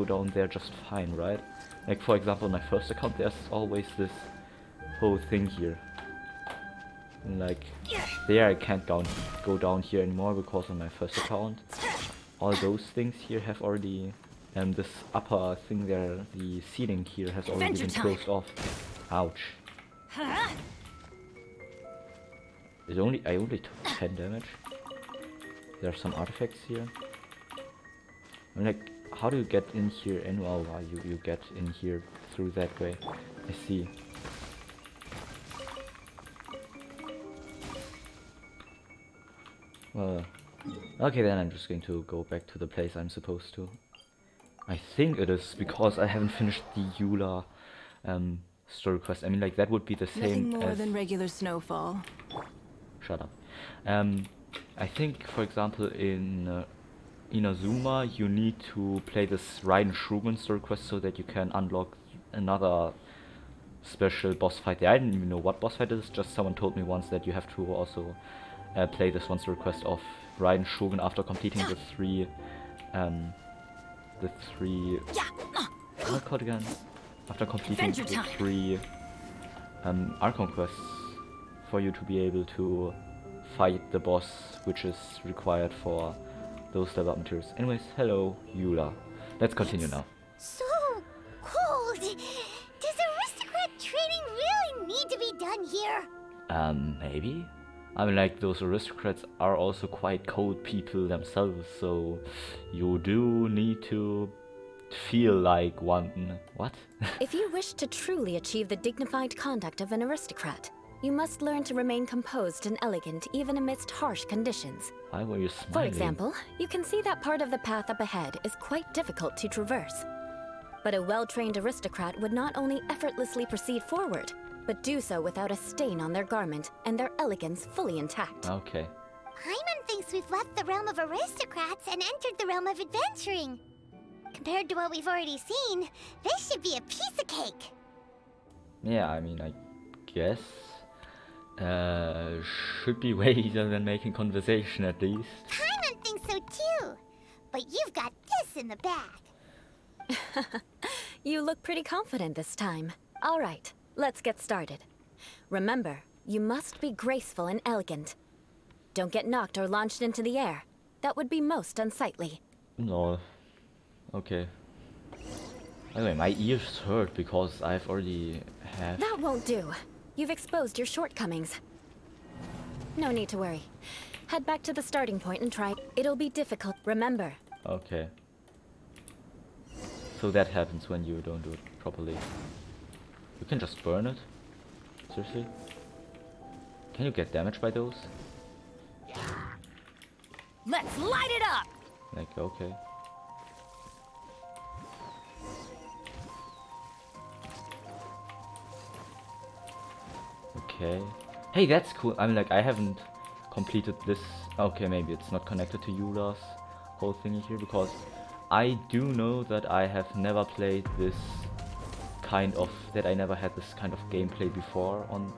down there just fine, right? Like, for example, on my first account, there's always this whole thing here. And like, there I can't go down here anymore because on my first account, all those things here have already, this upper thing there, the ceiling here has already been closed off. Ouch. I only took 10 damage. There are some artifacts here. I'm like, how do you get in here? And well, you get in here through that way. I see. Well, okay, then I'm just going to go back to the place I'm supposed to. I think it is because I haven't finished the Eula story quest. I mean, like, that would be the same Nothing more as... than regular snowfall. Shut up. I think, for example, in Inazuma, you need to play this Raiden Shogun story quest so that you can unlock another special boss fight there. I didn't even know what boss fight it is, just someone told me once that you have to also play this one story quest of Raiden Shogun after completing the three what's it called again? After completing the 3 Archon quests, for you to be able to fight the boss, which is required for those level up materials. Anyways, hello, Eula. Let's continue now. So cold. Does aristocrat training really need to be done here? Maybe? I mean, like, those aristocrats are also quite cold people themselves, so you do need to feel like one. What? If you wish to truly achieve the dignified conduct of an aristocrat, you must learn to remain composed and elegant even amidst harsh conditions. Why were you smiling? For example, you can see that part of the path up ahead is quite difficult to traverse. But a well-trained aristocrat would not only effortlessly proceed forward, but do so without a stain on their garment and their elegance fully intact. Okay. Paimon thinks we've left the realm of aristocrats and entered the realm of adventuring. Compared to what we've already seen, this should be a piece of cake. Yeah, I mean, I guess. Should be way easier than making conversation, at least. Paimon thinks so too. But you've got this in the bag. You look pretty confident this time. All right, let's get started. Remember, you must be graceful and elegant. Don't get knocked or launched into the air. That would be most unsightly. No. Okay. Anyway, my ears hurt because I've already had... That won't do. You've exposed your shortcomings. No need to worry. Head back to the starting point and try. It'll be difficult, remember. Okay. So that happens when you don't do it properly. You can just burn it? Seriously? Can you get damaged by those? Let's light it up! Like, okay. Okay. Hey, that's cool. I mean, like, I haven't completed this. Okay, maybe it's not connected to Eula's whole thingy here, because I do know that I have never played this kind of... that I never had this kind of gameplay before on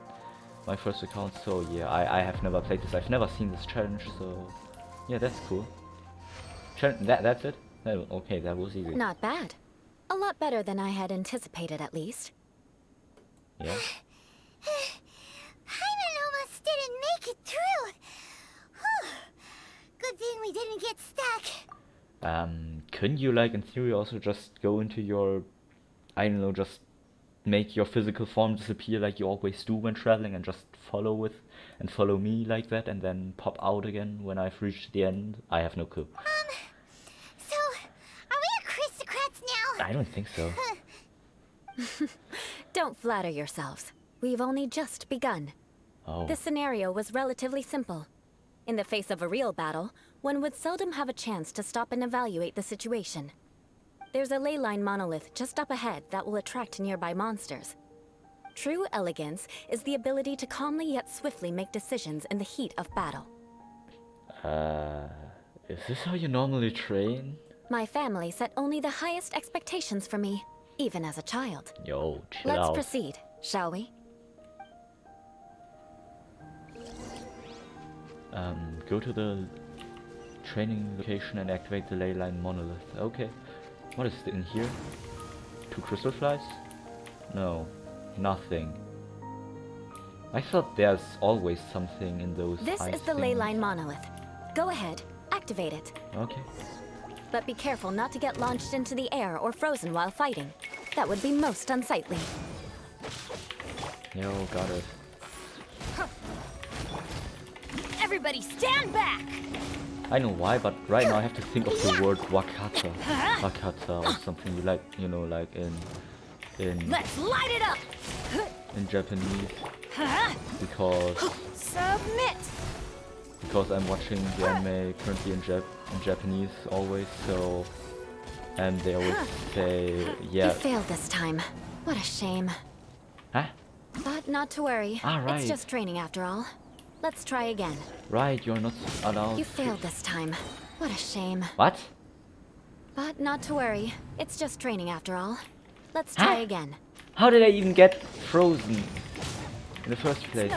my first account, so yeah, I have never played this. I've never seen this challenge, so yeah, that's cool. That's it? Oh, okay, that was easy. Not bad. A lot better than I had anticipated, at least. Yeah. Hyman almost didn't make it through. Whew. Good thing we didn't get stuck. Couldn't you, like, in theory also just go into your... I don't know, just make your physical form disappear like you always do when traveling and just follow me like that and then pop out again when I've reached the end? I have no clue. So, are we aristocrats now? I don't think so. Don't flatter yourselves. We've only just begun. Oh. This scenario was relatively simple. In the face of a real battle, one would seldom have a chance to stop and evaluate the situation. There's a ley line monolith just up ahead that will attract nearby monsters. True elegance is the ability to calmly yet swiftly make decisions in the heat of battle. Is this how you normally train? My family set only the highest expectations for me, even as a child. Yo, chill Let's out. proceed, shall we? Go to the training location and activate the ley line monolith. Okay. What is in here? 2 crystal flies? No, nothing. I thought there's always something in those. This is the ley line monolith. Go ahead, activate it. Okay. But be careful not to get launched into the air or frozen while fighting. That would be most unsightly. Yo, got it. Everybody stand back! I know why, but right now I have to think of the word wakata. Wakata or something like, you know, like in Let's light it up! Japanese. Because Submit! I'm watching the anime currently in Japanese always, so and they always say You yeah. failed this time. What a shame. Huh? But not to worry. Right. It's just training after all. Let's try again. Right, you're not allowed. You failed this time. What a shame. What? But not to worry. It's just training after all. Let's try again. How did I even get frozen in the first place?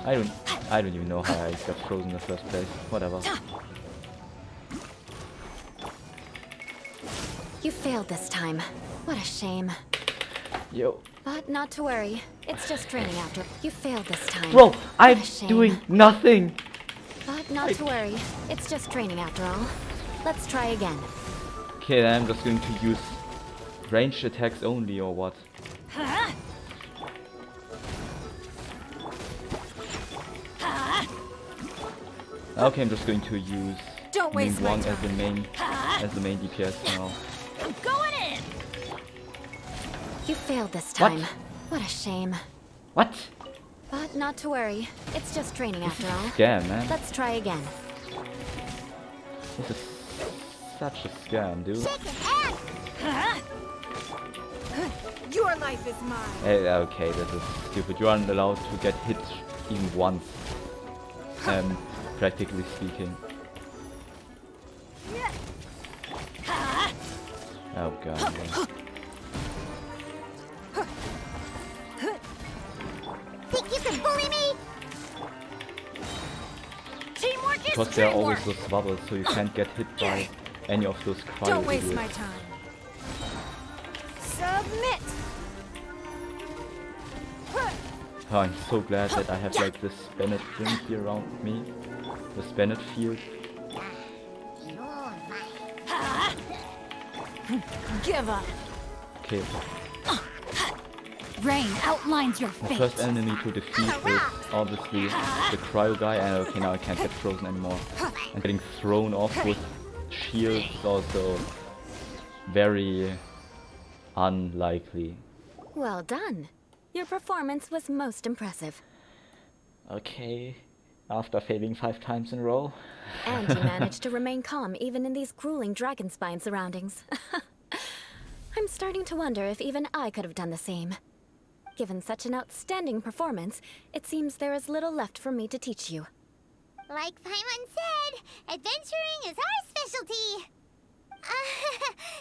I don't even know how I got frozen in the first place. Whatever. You failed this time. What a shame. Yo. But not to worry. It's just training after. You failed this time. Bro, What I'm a shame. doing nothing. But not to worry. It's just training after all. Let's try again. Okay, then I'm just going to use ranged attacks only, or what? Okay, I'm just going to use Don't waste my Wang time. as the main DPS now. I'm going in! You failed this What? time. What a shame. What? But not to worry. It's just training after all. Scam, man. Let's try again. This is such a scam, dude. Shake it and Your life is mine. Okay, this is stupid. You aren't allowed to get hit even once. Practically speaking. Oh god. Yeah. think you can bully me? Teamwork is Because there are teamwork! always those bubbles, so you can't get hit by any of those cryo Don't waste idiots. my time. Submit. Oh, I'm so glad that I have like this Bennett thing here around me. This Bennett field. Give up. Okay, Rain outlines your the fate. first enemy to defeat is obviously the cryo guy, and okay, now I can't get frozen anymore. And getting thrown off with shields is also very unlikely. Well done. Your performance was most impressive. Okay, after failing 5 times in a row. And you managed to remain calm even in these grueling dragon spine surroundings. I'm starting to wonder if even I could have done the same. Given such an outstanding performance, it seems there is little left for me to teach you. Like Paimon said, adventuring is our specialty.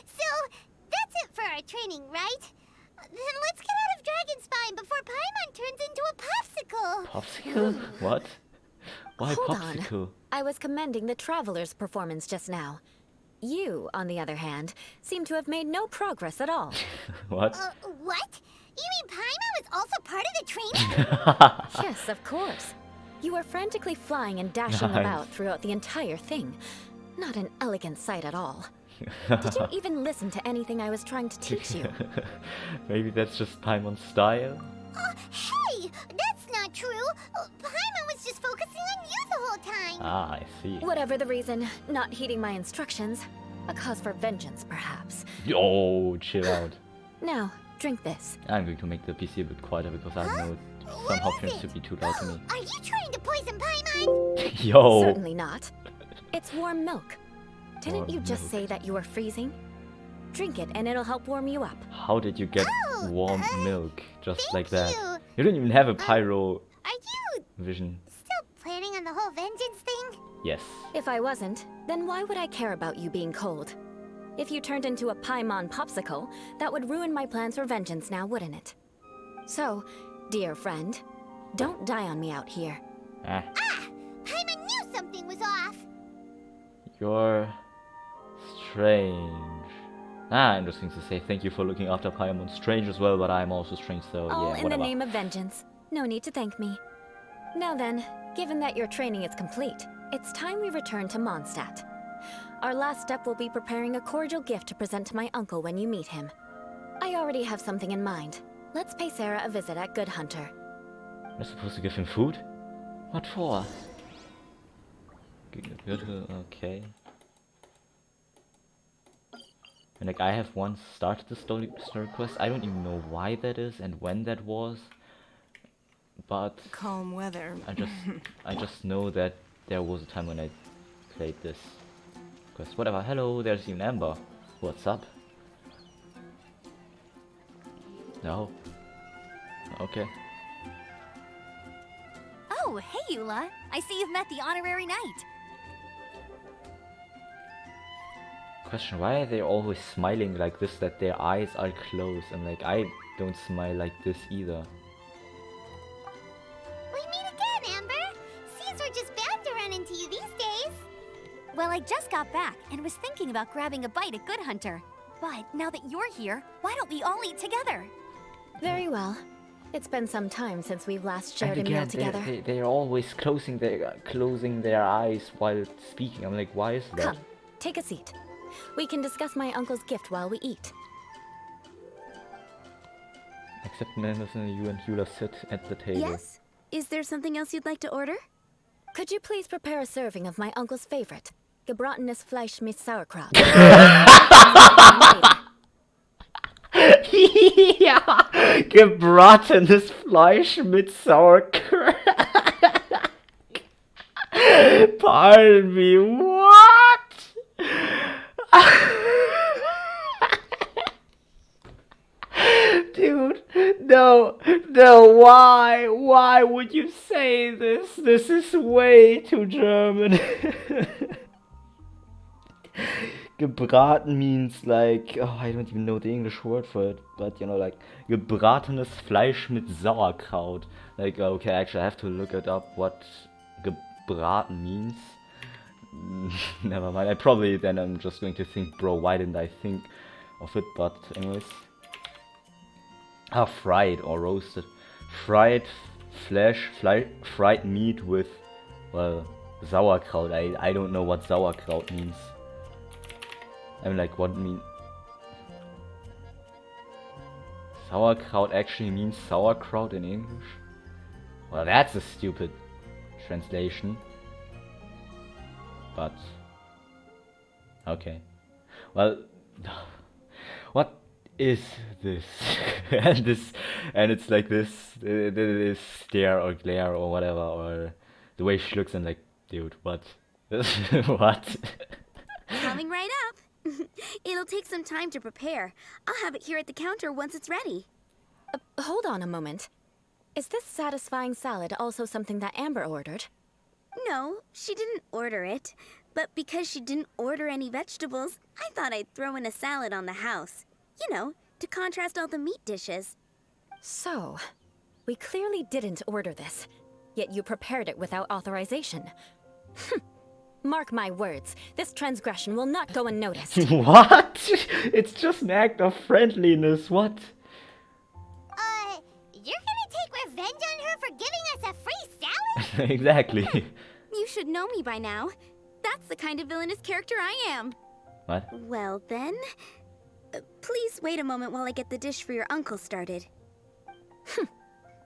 So, that's it for our training, right? Then let's get out of Dragon Spine before Paimon turns into a popsicle. Popsicle? What? Why Hold popsicle? on. I was commending the Traveler's performance just now. You, on the other hand, seem to have made no progress at all. What? What? You mean Paimon was also part of the training? Yes, of course. You were frantically flying and dashing Nice. about throughout the entire thing. Not an elegant sight at all. Did you even listen to anything I was trying to teach you? Maybe that's just Paimon's style? Hey! That's not true! Paimon was just focusing on you the whole time! Ah, I see. Whatever the reason, not heeding my instructions. A cause for vengeance, perhaps. Yo, chill out. Now, drink this. I'm going to make the PC a bit quieter because I know it somehow What is turns to it? be too loud to me. Are you trying to poison Paimon? Yo! Certainly not. It's warm milk. Didn't Warm you just milk. say that you were freezing? Drink it and it'll help warm you up. How did you get Oh, warm milk just thank like that? you. You don't even have a pyro Are you vision. still planning on the whole vengeance thing? Yes. If I wasn't, then why would I care about you being cold? If you turned into a Paimon popsicle, that would ruin my plans for vengeance now, wouldn't it? So, dear friend, don't die on me out here. Ah, Paimon knew something was off! you're strange. Ah, interesting to say. Thank you for looking after Paimon. Strange as well, but I'm also strange, so All yeah, in whatever. the name of vengeance. No need to thank me. Now then, given that your training is complete, it's time we return to Mondstadt. Our last step will be preparing a cordial gift to present to my uncle when you meet him. I already have something in mind. Let's pay Sarah a visit at Good Hunter. Am I supposed to give him food? What for? Okay. And like I have once started the story quest. I don't even know why that is and when that was. But Calm weather. I just know that there was a time when I played this quest. Whatever. Hello, there's even Amber. What's up? No. Okay. Oh, hey, Eula. I see you've met the honorary knight. Question, why are they always smiling like this, that their eyes are closed, and like I don't smile like this either. We meet again, Amber! Seems we're just bound to run into you these days. Well, I just got back and was thinking about grabbing a bite at Good Hunter. But now that you're here, why don't we all eat together? Very well. It's been some time since we've last shared And a meal again, together. they're always closing their eyes while speaking. I'm like, why is that? Come, take a seat. We can discuss my uncle's gift while we eat. Except Anderson, you and Eula sit at the table. Yes? Is there something else you'd like to order? Could you please prepare a serving of my uncle's favorite, gebratenes Fleisch mit Sauerkraut? Ja, gebratenes Fleisch mit Sauerkraut. Pardon me, what? Dude, no, why? Why would you say this? This is way too German. Gebraten means like, oh, I don't even know the English word for it, but you know, like gebratenes Fleisch mit Sauerkraut. Like, okay, actually I have to look it up what gebraten means. Never mind. I'm just going to think, bro, why didn't I think of it? But anyways. Ah, fried or roasted. Fried flesh, fried meat with, well, sauerkraut. I don't know what sauerkraut means. I'm like, what mean? Sauerkraut actually means sauerkraut in English? Well, that's a stupid translation. But okay. Well, what is this? and it's like this stare or glare or whatever, or the way she looks and like, dude, what? What? Coming right up. It'll take some time to prepare. I'll have it here at the counter once it's ready. Hold on a moment. Is this satisfying salad also something that Amber ordered? No, she didn't order it. But because she didn't order any vegetables, I thought I'd throw in a salad on the house. You know, to contrast all the meat dishes. So, we clearly didn't order this, yet you prepared it without authorization. Mark my words, this transgression will not go unnoticed. What? It's just an act of friendliness, what? You're gonna take revenge on her for giving us a free salad? Exactly. You should know me by now. That's the kind of villainous character I am. What? Well then, please wait a moment while I get the dish for your uncle started.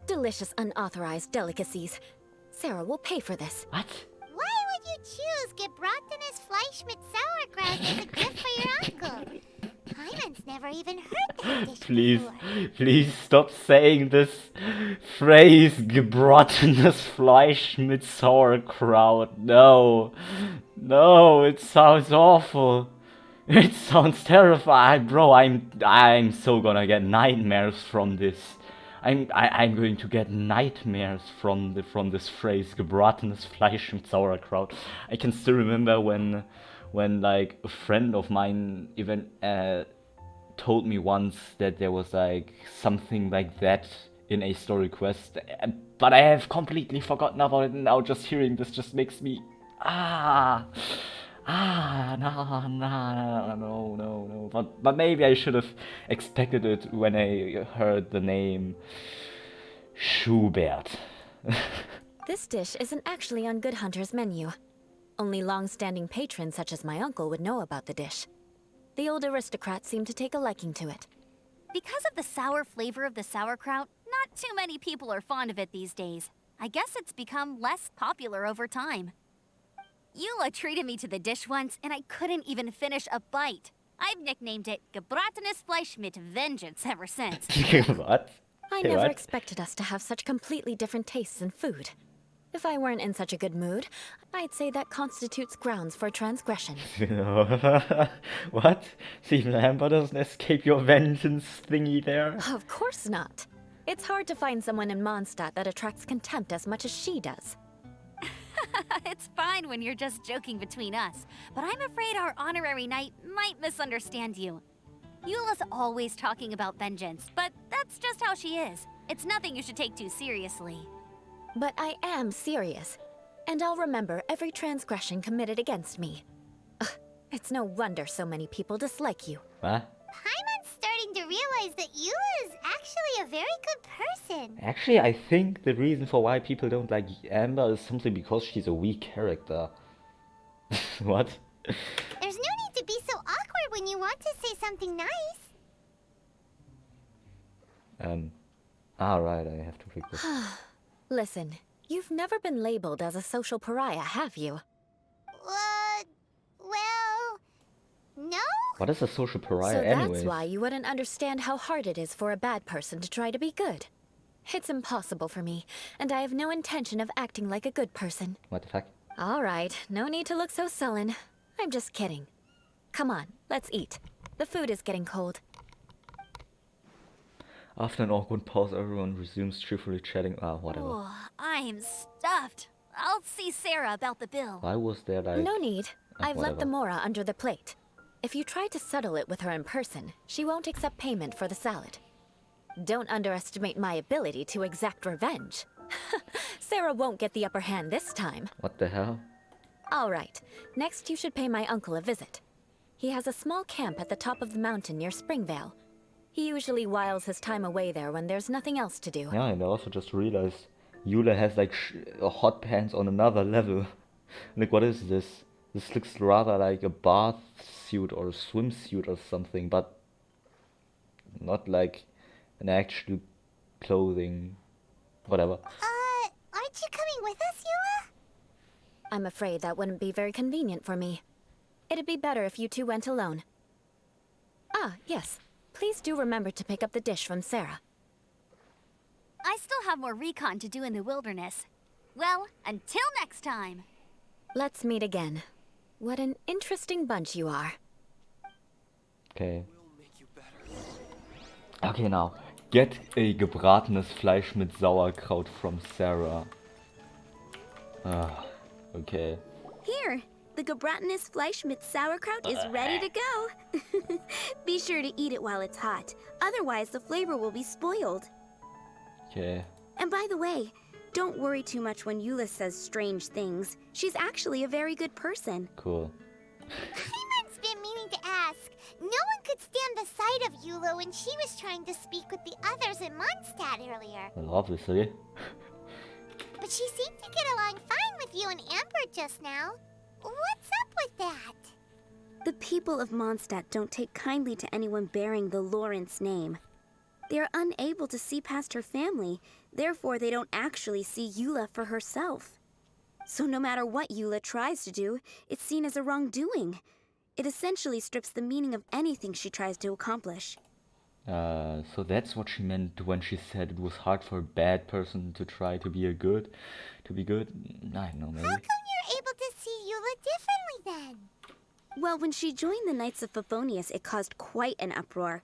Delicious unauthorized delicacies. Sarah will pay for this. What? Why would you choose gebratenes Fleisch mit Sauerkraut as a gift for your uncle? Hyman's never even heard that dish before. Please stop saying this phrase, gebratenes Fleisch mit Sauerkraut. No, it sounds awful. It sounds terrifying, bro. I'm so gonna get nightmares from this. I'm going to get nightmares from this phrase, gebratenes Fleisch mit Sauerkraut. I can still remember when like a friend of mine even told me once that there was like something like that in a story quest, but I have completely forgotten about it, and now just hearing this just makes me no. But maybe I should have expected it when I heard the name Schubert. This dish isn't actually on Good Hunter's menu. Only long-standing patrons such as my uncle would know about the dish. The old aristocrat seemed to take a liking to it. Because of the sour flavor of the sauerkraut, not too many people are fond of it these days. I guess it's become less popular over time. Eula treated me to the dish once, and I couldn't even finish a bite. I've nicknamed it gebratenes Fleisch mit Vengeance ever since. What? I never expected us to have such completely different tastes in food. If I weren't in such a good mood, I'd say that constitutes grounds for transgression. What? Even Amber doesn't escape your vengeance thingy there? Of course not. It's hard to find someone in Mondstadt that attracts contempt as much as she does. It's fine when you're just joking between us, but I'm afraid our honorary knight might misunderstand you. Eula's always talking about vengeance, but that's just how she is. It's nothing you should take too seriously. But I am serious, and I'll remember every transgression committed against me. It's no wonder so many people dislike you. What? Hyman's starting to realize that Eula is actually a very good person. Actually, I think the reason for why people don't like Amber is simply because she's a weak character. What? There's no need to be so awkward when you want to say something nice. Alright, I have to fix this. Listen, you've never been labeled as a social pariah, have you? Well, no? What is a social pariah So anyways? that's why you wouldn't understand how hard it is for a bad person to try to be good. It's impossible for me, and I have no intention of acting like a good person. What the fuck? All right, no need to look so sullen. I'm just kidding. Come on, let's eat. The food is getting cold. After an awkward pause, everyone resumes cheerfully chatting. Whatever. Oh, I'm stuffed. I'll see Sarah about the bill. Why was there like... No need. I've left the whatever. mora under the plate. If you try to settle it with her in person, she won't accept payment for the salad. Don't underestimate my ability to exact revenge. Sarah won't get the upper hand this time. What the hell? All right. Next, you should pay my uncle a visit. He has a small camp at the top of the mountain near Springvale. He usually whiles his time away there when there's nothing else to do. Yeah, and I also just realized Eula has like hot pants on another level. Like, what is this? This looks rather like a bath suit or a swimsuit or something, but not like an actual clothing. Whatever. Aren't you coming with us, Eula? I'm afraid that wouldn't be very convenient for me. It'd be better if you two went alone. Ah, yes. Please do remember to pick up the dish from Sarah. I still have more recon to do in the wilderness. Well, until next time. Let's meet again. What an interesting bunch you are. Okay. Okay, now. Get a gebratenes Fleisch mit Sauerkraut from Sarah. Okay. Here, the gebratenes Fleisch mit Sauerkraut is ready to go. Be sure to eat it while it's hot. Otherwise, the flavor will be spoiled. Okay. And by the way, don't worry too much when Eula says strange things. She's actually a very good person. Cool. Paimon's been meaning to ask. No one could stand the sight of Eula when she was trying to speak with the others in Mondstadt earlier. Well, obviously. But she seemed to get along fine with you and Amber just now. What's up with that? The people of Mondstadt don't take kindly to anyone bearing the Lawrence name. They are unable to see past her family, therefore they don't actually see Eula for herself. So no matter what Eula tries to do, it's seen as a wrongdoing. It essentially strips the meaning of anything she tries to accomplish. So that's what she meant when she said it was hard for a bad person to try to be good. I don't know, maybe. How come you're able to see Eula differently then? Well, when she joined the Knigths of Favonious, it caused quite an uproar.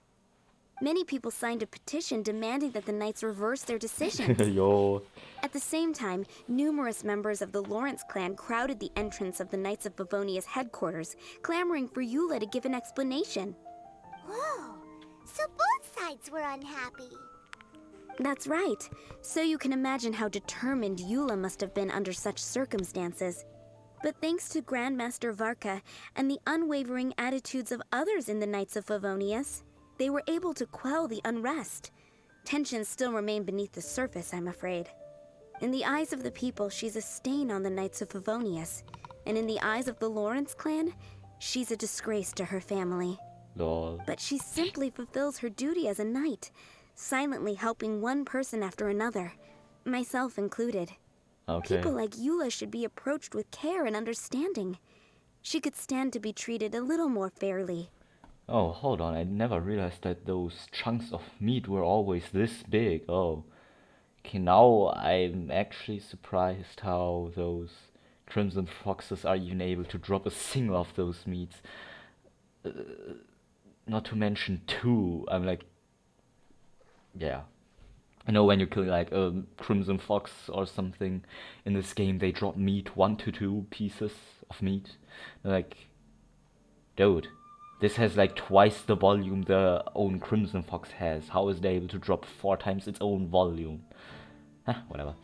Many people signed a petition demanding that the Knights reverse their decisions. Yo. At the same time, numerous members of the Lawrence clan crowded the entrance of the Knights of Favonious headquarters, clamoring for Eula to give an explanation. Whoa, so both sides were unhappy. That's right. So you can imagine how determined Eula must have been under such circumstances. But thanks to Grandmaster Varka and the unwavering attitudes of others in the Knights of Favonious, they were able to quell the unrest. Tensions still remain beneath the surface, I'm afraid. In the eyes of the people, she's a stain on the Knights of Favonious. And in the eyes of the Lawrence clan, she's a disgrace to her family. Lol. But she simply fulfills her duty as a knight, silently helping one person after another, myself included. Okay. People like Eula should be approached with care and understanding. She could stand to be treated a little more fairly. Oh, hold on, I never realized that those chunks of meat were always this big. Oh. Okay, now I'm actually surprised how those Crimson Foxes are even able to drop a single of those meats. Not to mention two. I'm like... Yeah. I know when you kill like a Crimson Fox or something in this game, they drop meat, 1 to 2 pieces of meat. Like... Dude. This has like twice the volume the own Crimson Fox has. How is they able to drop 4 times its own volume? Whatever.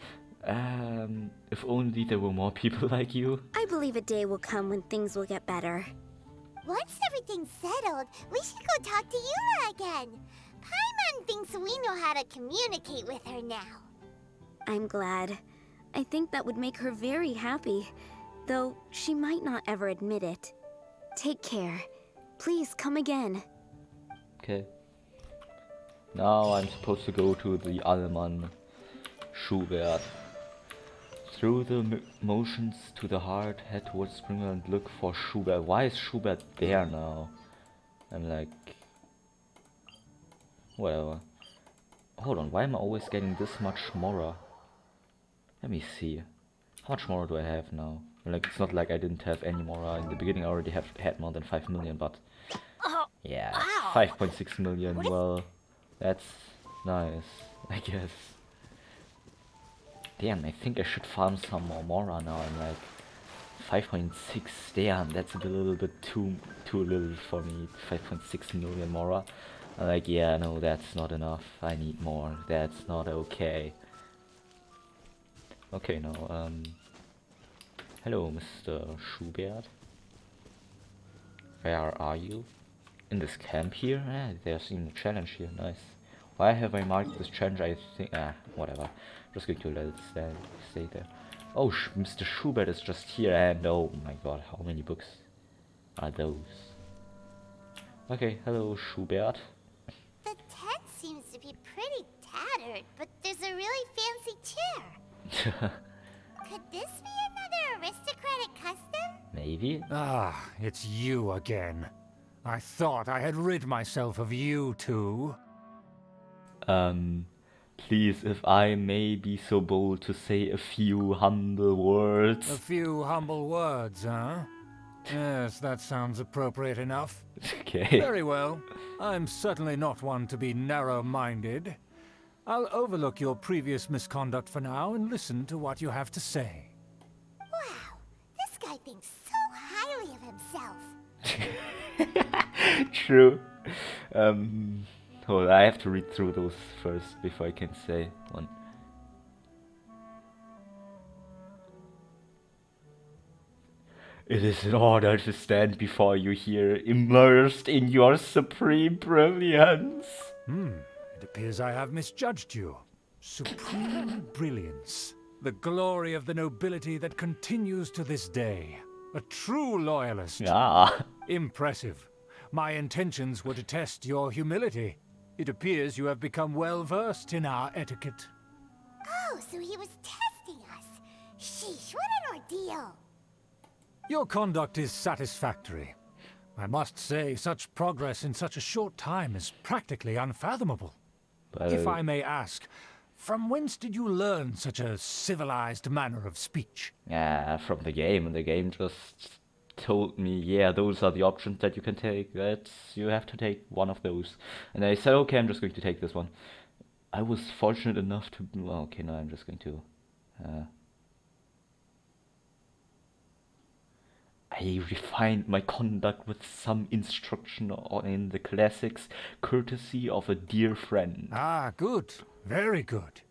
If only there were more people like you. I believe a day will come when things will get better. Once everything's settled, we should go talk to Eula again. Paimon thinks we know how to communicate with her now. I'm glad. I think that would make her very happy, though she might not ever admit it. Take care. Please come again. Okay. Now I'm supposed to go to the Alman Schubert. Through the motions to the heart, head towards Springvale and look for Schubert. Why is Schubert there now? I'm like... Whatever. Hold on, why am I always getting this much Mora? Let me see. How much Mora do I have now? Like, it's not like I didn't have any Mora. In the beginning I already had more than 5 million, but... Yeah, 5.6 million, well... That's nice, I guess. Damn, I think I should farm some more Mora now. I'm like 5.6. Damn, that's a little bit too little for me. 5.6 million Mora. I'm like, yeah, no, that's not enough. I need more. That's not okay. Okay, now Hello, Mr. Schubert. Where are you? In this camp here? There's even a challenge here. Nice. Why have I marked this challenge? I think... whatever. Just going to let it stay there. Oh, Mr. Schubert is just here, and oh my god, how many books are those? Okay, hello, Schubert. The tent seems to be pretty tattered, but there's a really fancy chair. Could this be another aristocratic custom? Maybe? Ah, it's you again. I thought I had rid myself of you two. Please, if I may be so bold to say a few humble words. A few humble words, huh? Yes, that sounds appropriate enough. Okay. Very well. I'm certainly not one to be narrow-minded. I'll overlook your previous misconduct for now and listen to what you have to say. Wow, this guy thinks so highly of himself. True. Hold on, I have to read through those first before I can say one. It is an honor to stand before you here, immersed in your supreme brilliance. It appears I have misjudged you. Supreme brilliance. The glory of the nobility that continues to this day. A true loyalist. Ah. Impressive. My intentions were to test your humility. It appears you have become well versed in our etiquette. Oh, so he was testing us. Sheesh, what an ordeal. Your conduct is satisfactory. I must say, such progress in such a short time is practically unfathomable. If I may ask, from whence did you learn such a civilized manner of speech? From the game. The game just told me, yeah, those are the options that you can take. You have to take one of those. And I said, okay, I'm just going to take this one. I was fortunate enough to... Well, okay, no, I'm just going to... I refined my conduct with some instruction in the classics, courtesy of a dear friend. Ah, good. Very good.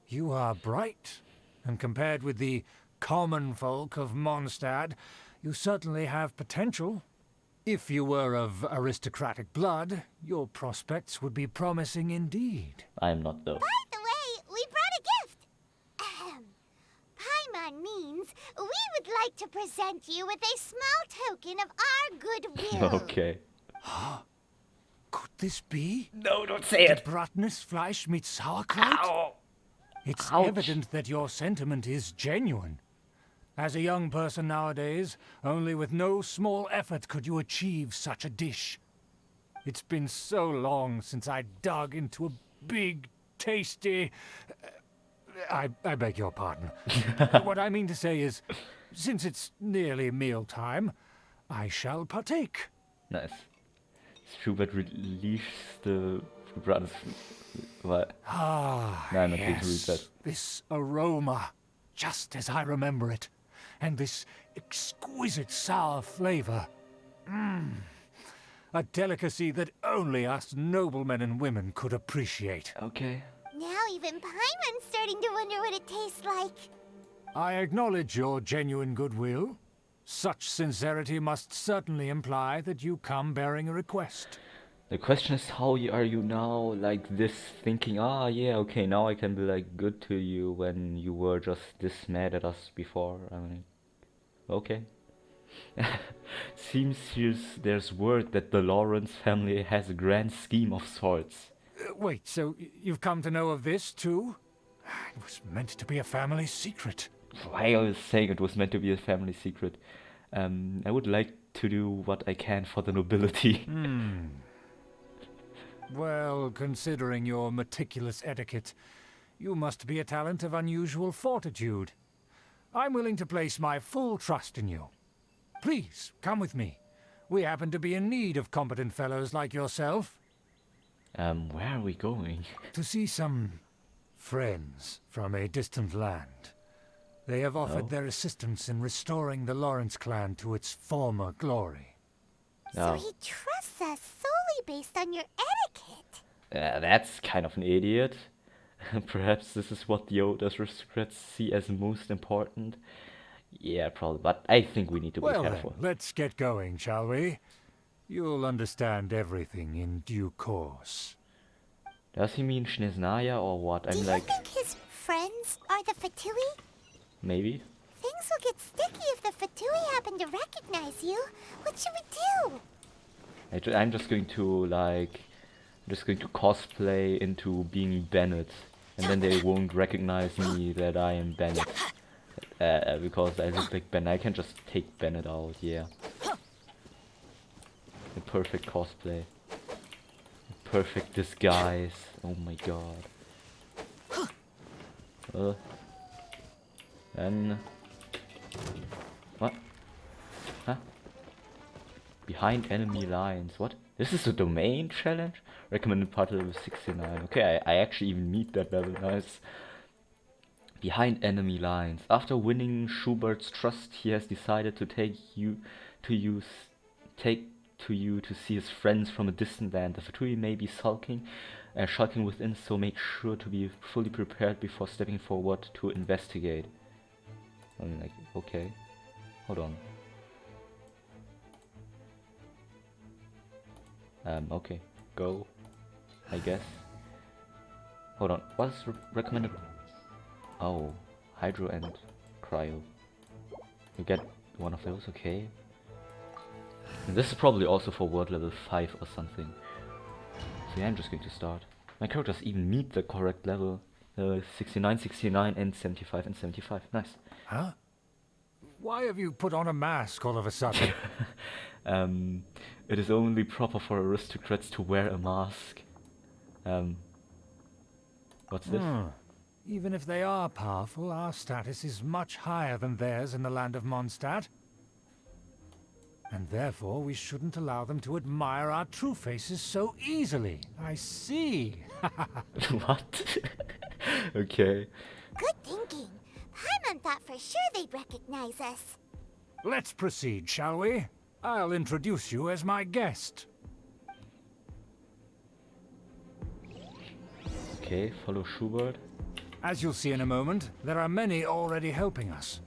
You are bright. And compared with the common folk of Mondstadt, you certainly have potential. If you were of aristocratic blood, your prospects would be promising indeed. I am not, though. By the way, we brought a gift. Paimon means we would like to present you with a small token of our goodwill. Okay. Could this be? No, don't say it. Bratwurst Fleisch mit Sauerkraut? Ow. It's Ouch. evident that your sentiment is genuine. As a young person nowadays, only with no small effort could you achieve such a dish. It's been so long since I dug into a big, tasty... I beg your pardon. What I mean to say is, since it's nearly mealtime, I shall partake. Nice. Schubert released the brothers. What? Ah, No, I'm not going to read yes. that. This aroma, just as I remember it. And this exquisite sour flavor. A delicacy that only us noblemen and women could appreciate. Okay. Now even Paimon's starting to wonder what it tastes like. I acknowledge your genuine goodwill. Such sincerity must certainly imply that you come bearing a request. The question is, how are you now like this, thinking, yeah, okay, now I can be like good to you when you were just this mad at us before? I mean, okay. Seems there's word that the Lawrence family has a grand scheme of sorts. Wait, so you've come to know of this too? It was meant to be a family secret. Why are you saying it was meant to be a family secret? I would like to do what I can for the nobility. Well, considering your meticulous etiquette, you must be a talent of unusual fortitude. I'm willing to place my full trust in you. Please, come with me. We happen to be in need of competent fellows like yourself. Where are we going? To see some friends from a distant land. They have offered their assistance in restoring the Lawrence clan to its former glory. So he trusts us solely based on your etiquette. That's kind of an idiot. Perhaps this is what the old aristocrats see as most important. Yeah, probably, but I think we need to be Well then, careful. let's get going, shall we? You'll understand everything in due course. Does he mean Schneznaya or what? Do I'm you like, think his friends are the Fatui? maybe? Things will get sticky if the Fatui happen to recognize you. What should we do? I'm just going to like, cosplay into being Bennett, and then they won't recognize me that I am Bennett, because I look like Bennett. I can just take Bennett out, yeah. The perfect cosplay, the perfect disguise. Oh my god. Then what? Huh? Behind enemy lines. What? This is a domain challenge? Recommended part level 69. Okay, I actually even meet that level. Nice. Behind enemy lines. After winning Schubert's trust, he has decided to take you to see his friends from a distant land. The Fatui may be shulking within, so make sure to be fully prepared before stepping forward to investigate. I'm like, okay. Hold on. Okay. Go. I guess. Hold on. What's recommended? Oh. Hydro and Cryo. You get one of those, okay. And this is probably also for word level 5 or something. So yeah, I'm just going to start. My characters even meet the correct level. 69, 69, and 75 and 75. Nice. Huh? Why have you put on a mask all of a sudden? It is only proper for aristocrats to wear a mask. What's this? Even if they are powerful, our status is much higher than theirs in the land of Mondstadt. And therefore, we shouldn't allow them to admire our true faces so easily. I see. What? Okay. Good thinking. Paimon thought for sure they'd recognize us. Let's proceed, shall we? I'll introduce you as my guest. Okay, follow Schubert. As you'll see in a moment, there are many already helping us.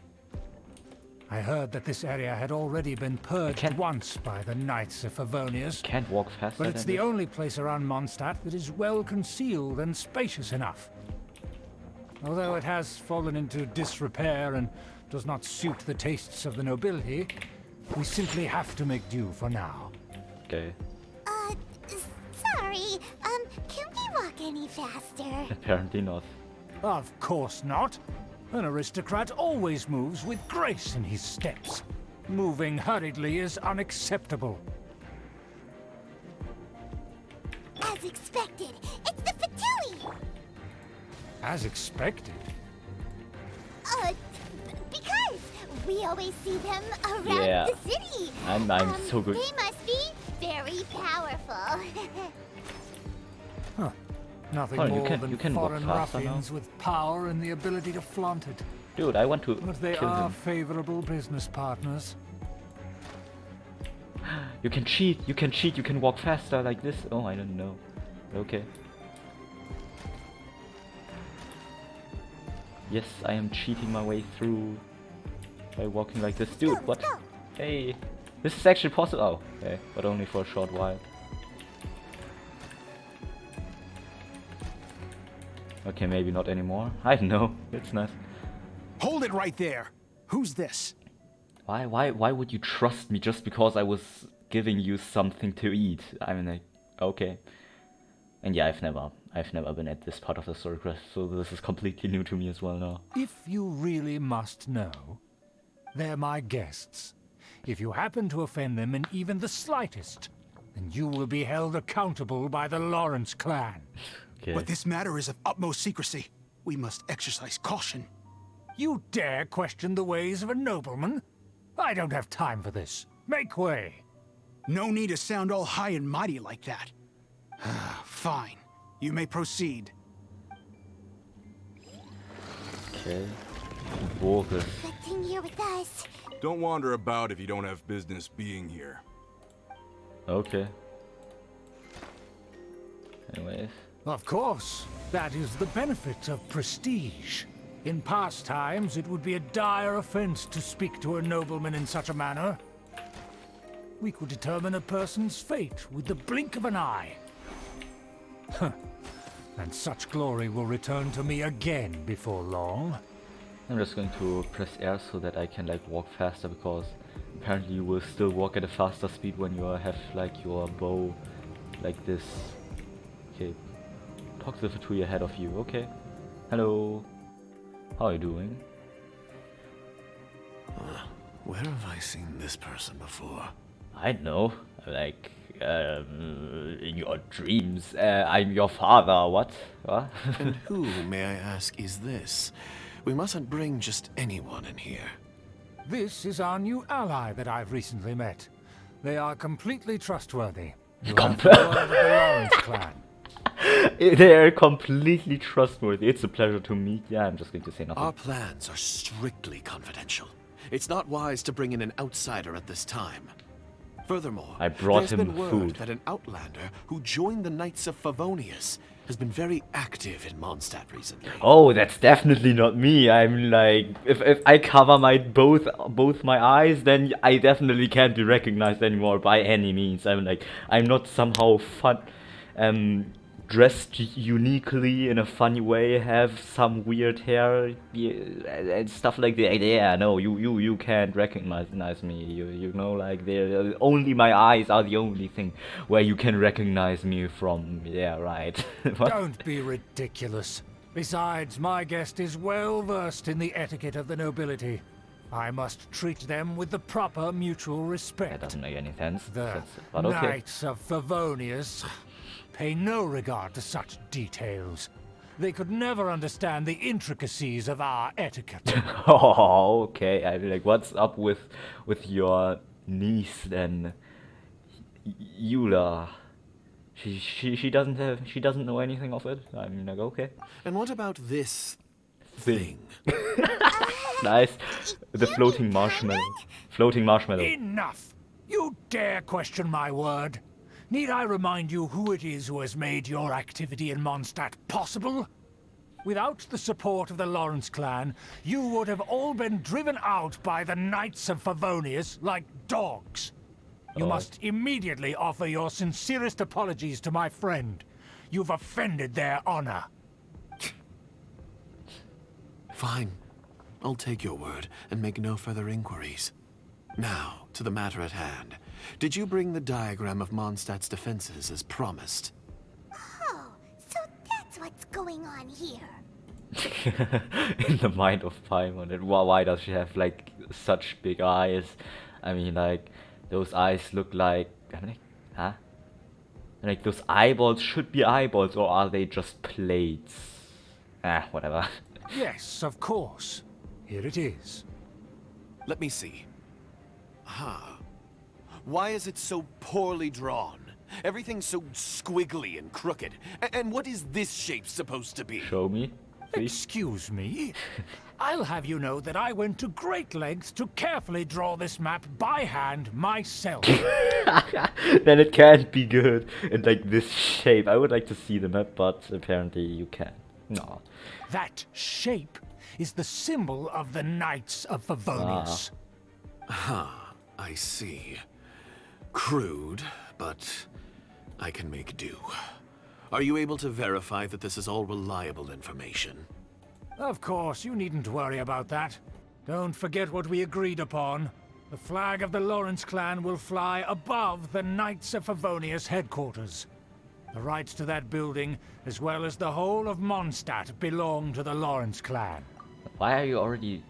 I heard that this area had already been purged once by the Knigths of Favonious. Can't walk faster. But it's the only place around Mondstadt that is well concealed and spacious enough. Although it has fallen into disrepair and does not suit the tastes of the nobility, we simply have to make do for now. Okay. Sorry, can we walk any faster? Apparently not. Of course not. An aristocrat always moves with grace in his steps. Moving hurriedly is unacceptable. As expected, it's the Fatui! As expected? Because we always see them around the city. I'm so good. They must be very powerful. Huh. Nothing more than foreign ruffians with power and the ability to flaunt it. Dude, I want to But they kill are him. favorable business partners. You can cheat, you can walk faster like this. Oh, I don't know. Okay. Yes, I am cheating my way through by walking like this. Dude, what? Hey, this is actually possible. Oh, okay, but only for a short while. Okay, maybe not anymore. I don't know. It's nice. Hold it right there. Who's this? Why would you trust me just because I was giving you something to eat? I mean, like, okay. And yeah, I've never been at this part of the story, so this is completely new to me as well now. If you really must know, they're my guests. If you happen to offend them in even the slightest, then you will be held accountable by the Lawrence clan. Okay. But this matter is of utmost secrecy. We must exercise caution. You dare question the ways of a nobleman? I don't have time for this. Make way. No need to sound all high and mighty like that. Fine. You may proceed. Okay. Bogus. Good thing you're with us. Don't wander about if you don't have business being here. Okay. Anyways. Of course. That is the benefit of prestige. In past times, it would be a dire offense to speak to a nobleman in such a manner. We could determine a person's fate with the blink of an eye. And such glory will return to me again before long. I'm just going to press R so that I can like walk faster, because apparently you will still walk at a faster speed when you have like your bow like this. Okay. Talk to the Fatui ahead of you. Okay. Hello. How are you doing? Where have I seen this person before? I don't know. Like, in your dreams. I'm your father. What? And who, may I ask, is this? We mustn't bring just anyone in here. This is our new ally that I've recently met. They are completely trustworthy. You have the word of the Lawrence clan. They are completely trustworthy. It's a pleasure to meet. Yeah, I'm just going to say nothing. Our plans are strictly confidential. It's not wise to bring in an outsider at this time. Furthermore, I brought there's him been word food. that an outlander who joined the Knigths of Favonious has been very active in Mondstadt recently. Oh, that's definitely not me. I'm like, if I cover my both my eyes, then I definitely can't be recognized anymore by any means. I'm like, I'm not somehow dressed uniquely in a funny way, have some weird hair, and stuff like that. Yeah, no, you can't recognize me. You know, like only my eyes are the only thing where you can recognize me from. Yeah, right. Don't be ridiculous. Besides, my guest is well versed in the etiquette of the nobility. I must treat them with the proper mutual respect. That doesn't make any sense. The But okay. Knights of Favonious pay no regard to such details. They could never understand the intricacies of our etiquette. Oh, okay. I mean, like, what's up with your niece then, Eula? She doesn't know anything of it. I mean, like, okay. And what about this thing? Nice. The floating marshmallow. Floating marshmallow. Enough! You dare question my word? Need I remind you who it is who has made your activity in Mondstadt possible? Without the support of the Lawrence clan, you would have all been driven out by the Knights of Favonious like dogs. You must immediately offer your sincerest apologies to my friend. You've offended their honor. Fine. I'll take your word and make no further inquiries. Now, to the matter at hand. Did you bring the diagram of Mondstadt's defenses as promised? Oh, so that's what's going on here. In the mind of Paimon. And why does she have like such big eyes? I mean, like, those eyes look like, huh? Like, those eyeballs should be eyeballs, or are they just plates? Whatever. Yes, of course. Here it is. Let me see. Why is it so poorly drawn? Everything's so squiggly and crooked. And what is this shape supposed to be? Show me, please. Excuse me? I'll have you know that I went to great lengths to carefully draw this map by hand myself. Then it can't be good in like this shape. I would like to see the map, but apparently you can't. No. That shape is the symbol of the Knights of Favonious. I see. Crude, but I can make do. Are you able to verify that this is all reliable information? Of course, you needn't worry about that. Don't forget what we agreed upon. The flag of the Lawrence clan will fly above the Knights of Favonious headquarters. The rights to that building, as well as the whole of Mondstadt, belong to the Lawrence clan. Why are you already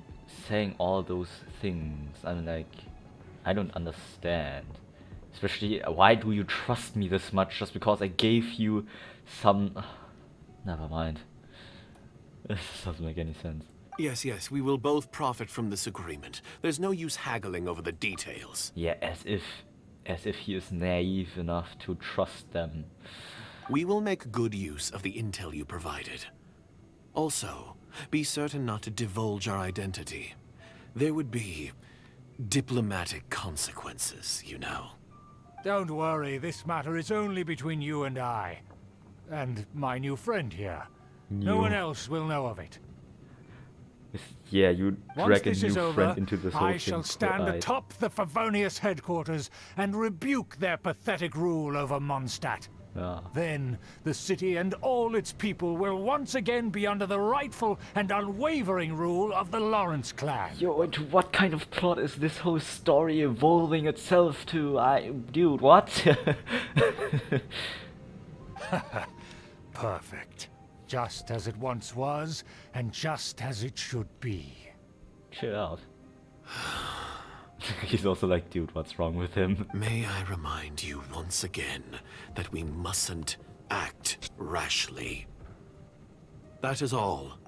saying all those things? I'm like, I don't understand. Especially, why do you trust me this much just because I gave you some... Never mind. This doesn't make any sense. Yes, we will both profit from this agreement. There's no use haggling over the details. Yeah, as if he is naive enough to trust them. We will make good use of the intel you provided. Also, be certain not to divulge our identity. There would be diplomatic consequences, you know. Don't worry, this matter is only between you and I. And my new friend here. No one else will know of it. Yeah, you Once drag a this new is friend over, into this whole I thing. shall stand Right. atop the Favonious headquarters and rebuke their pathetic rule over Mondstadt. Yeah. Then the city and all its people will once again be under the rightful and unwavering rule of the Lawrence clan. Yo, into what kind of plot is this whole story evolving itself to? Dude, what? Perfect. Just as it once was, and just as it should be. Chill out. He's also like, dude, what's wrong with him? May I remind you once again that we mustn't act rashly. That is all.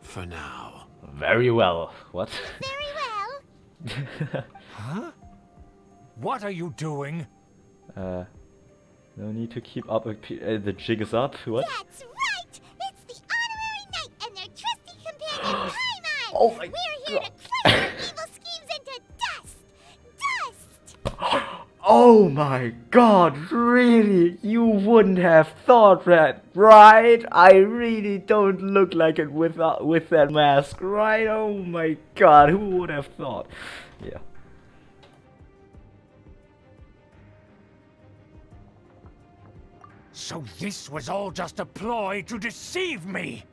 For now. Very well. What? Very well. Huh? What are you doing? No need to keep up. The jig is up. What? That's right! It's the honorary knight and their trusty companion, Paimon! Oh my We're here to crush their evil schemes into dust! Dust! Oh my god, really? You wouldn't have thought that, right? I really don't look like it with that mask, right? Oh my god, who would have thought? Yeah. So this was all just a ploy to deceive me!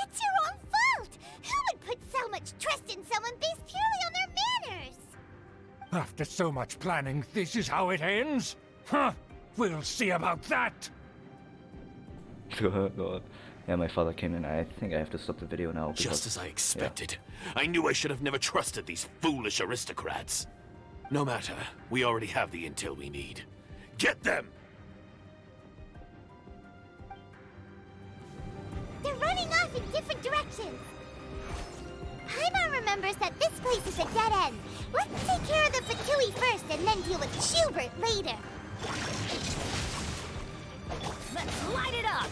It's your own fault! Who would put so much trust in someone based purely on their manners? After so much planning, this is how it ends? Huh? We'll see about that! God. Yeah, my father came in. I think I have to stop the video now. Just as I expected. I knew I should have never trusted these foolish aristocrats. No matter, we already have the intel we need. Get them! They're running off in different directions. Paimon remembers that this place is a dead end. Let's take care of the Fatui first and then deal with Schubert later. Let's light it up!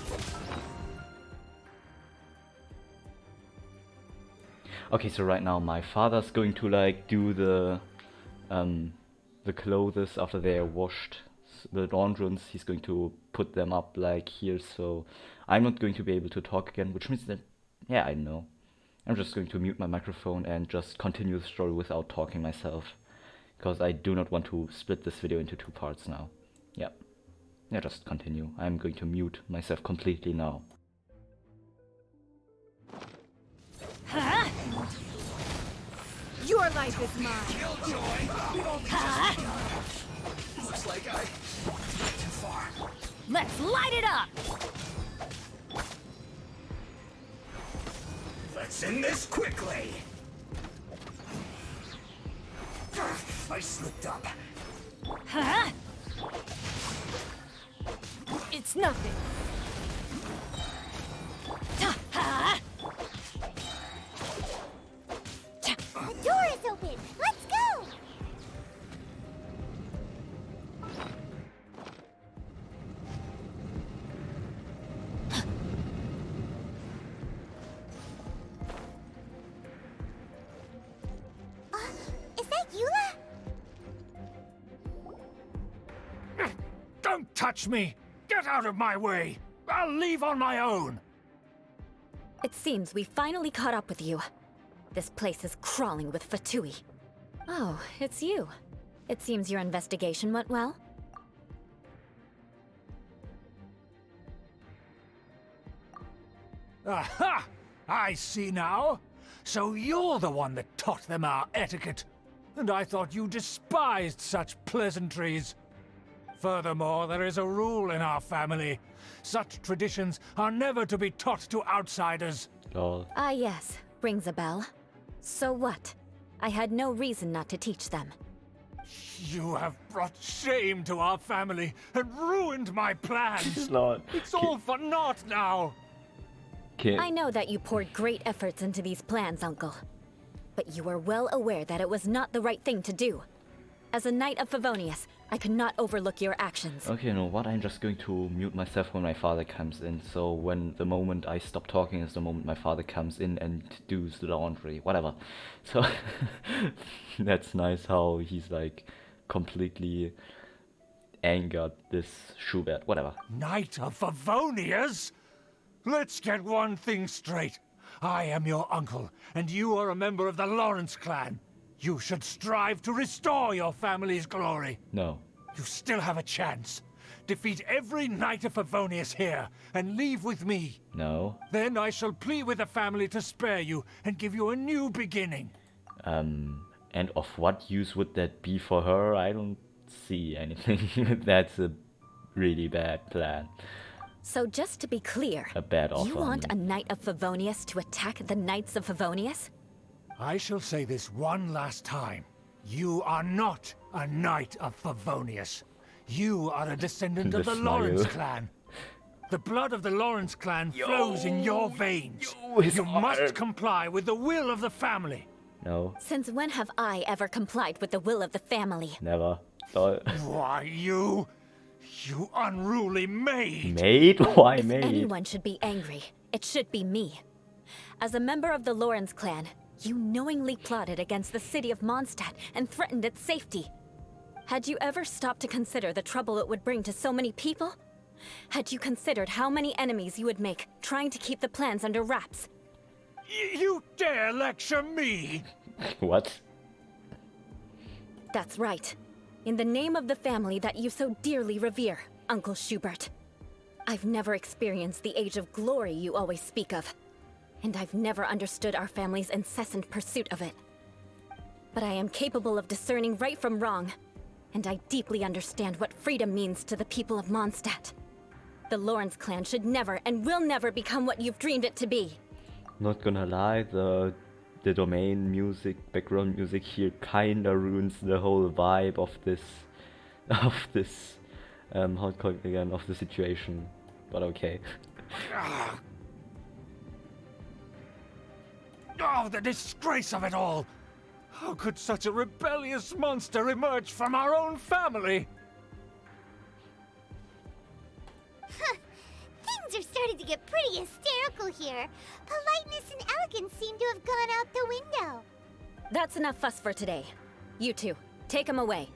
Okay, so right now my father's going to like do the clothes after they are washed, the laundrons. He's going to put them up like here, so I'm not going to be able to talk again, which means that, yeah, I know. I'm just going to mute my microphone and just continue the story without talking myself, because I do not want to split this video into 2 parts now. Yeah, just continue. I'm going to mute myself completely now. Huh? Your life is mine. Huh? Looks like I went too far. Let's light it up! Let's end this quickly. I slipped up. Huh? It's nothing. Huh? The door is open. Let's go. Is that Eula? Don't touch me! Get out of my way! I'll leave on my own! It seems we finally caught up with you. This place is crawling with Fatui. Oh, it's you. It seems your investigation went well. Aha! I see now. So you're the one that taught them our etiquette. And I thought you despised such pleasantries. Furthermore, there is a rule in our family. Such traditions are never to be taught to outsiders. Lol. Ah yes, rings a bell. So what? I had no reason not to teach them. You have brought shame to our family and ruined my plans. Lol. It's all for naught now. I know that you poured great efforts into these plans, Uncle. But you were well aware that it was not the right thing to do. As a Knight of Favonious, I could not overlook your actions. Okay, you know what? I'm just going to mute myself when my father comes in. So when the moment I stop talking is the moment my father comes in and does the laundry, whatever. So that's nice how he's like completely angered this Schubert, whatever. Knight of Favonious? Let's get one thing straight. I am your uncle, and you are a member of the Lawrence clan. You should strive to restore your family's glory. No. You still have a chance. Defeat every Knight of Favonious here, and leave with me. No. Then I shall plead with the family to spare you, and give you a new beginning. And of what use would that be for her? I don't see anything. That's a really bad plan. So just to be clear, A bad offer. you want a Knight of Favonious to attack the Knights of Favonious? I shall say this one last time. You are not a Knight of Favonious. You are a descendant of the Lawrence clan. The blood of the Lawrence clan flows in your veins. You must comply with the will of the family. No. Since when have I ever complied with the will of the family? Never. So, Why, you unruly maid! maid? Why If maid? anyone should be angry, it should be me. As a member of the Lawrence clan, you knowingly plotted against the city of Mondstadt and threatened its safety. Had you ever stopped to consider the trouble it would bring to so many people? Had you considered how many enemies you would make trying to keep the plans under wraps? You dare lecture me? What? That's right. In the name of the family that you so dearly revere, Uncle Schubert. I've never experienced the age of glory you always speak of. And I've never understood our family's incessant pursuit of it. But I am capable of discerning right from wrong. And I deeply understand what freedom means to the people of Mondstadt. The Lawrence clan should never and will never become what you've dreamed it to be. Not gonna lie, the domain music, background music here kinda ruins the whole vibe of this, how to call it again, of the situation. But okay. Oh, the disgrace of it all! How could such a rebellious monster emerge from our own family? Things are starting to get pretty hysterical here. Politeness and elegance seem to have gone out the window. That's enough fuss for today. You two, take him away.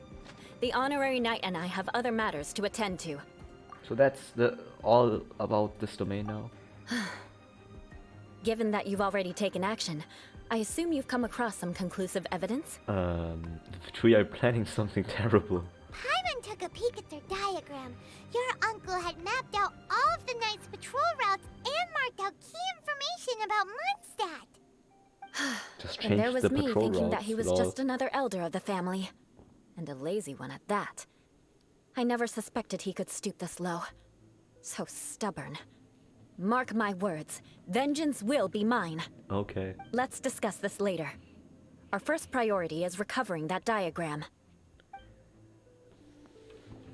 The honorary knight and I have other matters to attend to. So that's all about this domain now? Given that you've already taken action, I assume you've come across some conclusive evidence? We are planning something terrible. Paimon took a peek at their diagram. Your uncle had mapped out all of the Knight's patrol routes and marked out key information about Mondstadt. Just And there change was the me patrol thinking that routes, he was lol. just another elder of the family. And a lazy one at that. I never suspected he could stoop this low. So stubborn. Mark my words, vengeance will be mine. Okay. Let's discuss this later. Our first priority is recovering that diagram.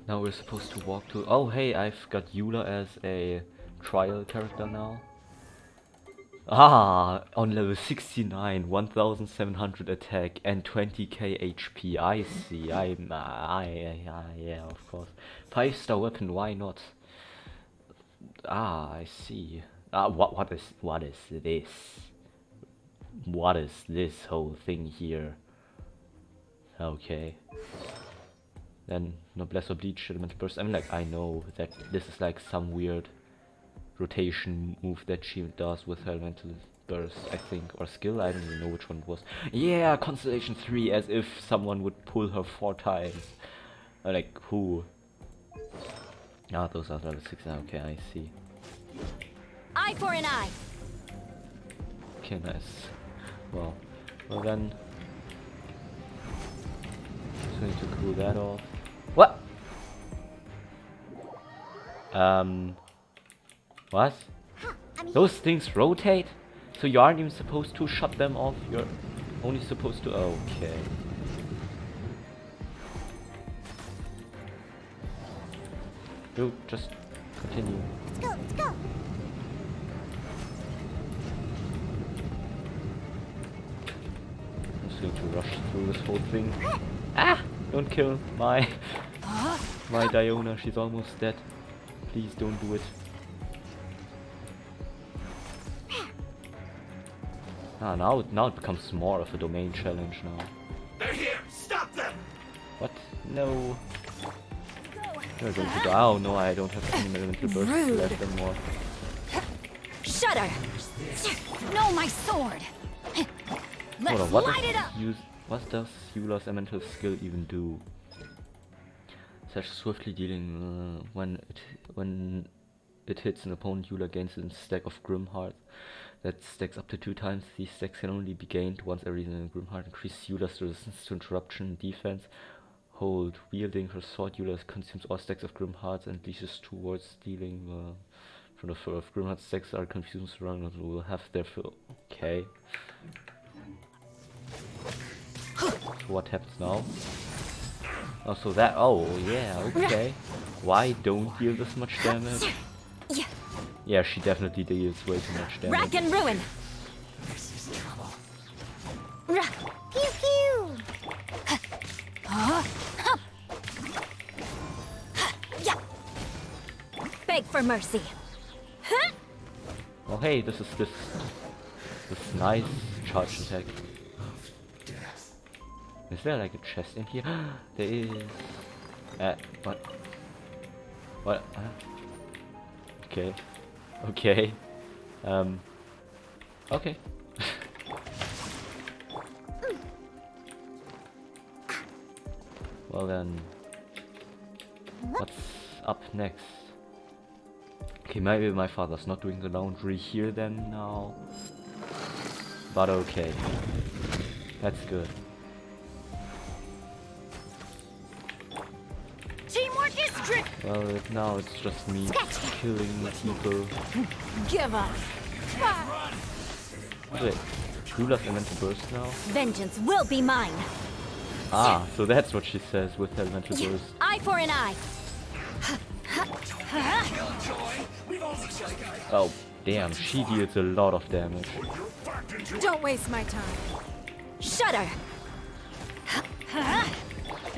Now we're supposed to walk to... Oh hey, I've got Eula as a trial character now. Ah, on level 69, 1700 attack and 20k HP. I see. Yeah, of course. 5-star weapon, why not? Ah, I see. What is this? What is this whole thing here? Okay. Then Noblesse Oblige, Elemental Burst. I mean, like, I know that this is like some weird rotation move that she does with her Elemental Burst, I think, or skill. I don't even know which one it was. Yeah, Constellation 3, as if someone would pull her 4 times. Like, who? Ah, those are level 6. Okay, I see. Eye for an eye. Okay, nice. Well then, just need to cool that off. What? What? Those things rotate? So you aren't even supposed to shut them off? You're only supposed to... Okay. You just continue. Let's go, let's go. I'm just going to rush through this whole thing. Ah! Don't kill my Diona, she's almost dead. Please don't do it. Ah, now it becomes more of a domain challenge now. They're here! Stop them! What? No. They're going to die. Oh no, I don't have any elemental bursts left anymore. Shudder! No, my sword. Hold on, Let's light it up. what does Eula's elemental skill even do? Such swiftly dealing when it hits an opponent, Eula gains a stack of Grim Heart. That stacks up to 2 times. These stacks can only be gained once every Grim Heart. Increase Eula's resistance to interruption and defense. Hold wielding her sword, Eula consumes all stacks of Grim Hearts and leashes towards dealing from the fur of Grim Heart. Stacks are confused surrounded will have their fill. Okay. So what happens now? Oh, so that. Oh, yeah, okay. Why don't deal this much damage? Yeah, she definitely deals way too much damage. Rack and ruin! This is trouble. Pew pew! Beg for mercy. Oh, hey, this is this nice charge attack. Is there like a chest in here? There is. What? What? Okay. Okay. Okay. Well then, what's up next? Okay, maybe my father's not doing the laundry here then now. But okay. That's good. Teamwork is trick. Well, now it's just me killing people. Give up. Wait, Eula's elemental burst now? Vengeance will be mine. Ah, so that's what she says with elemental burst. Eye for an eye. Oh, damn, she deals a lot of damage. Don't waste my time. Shudder.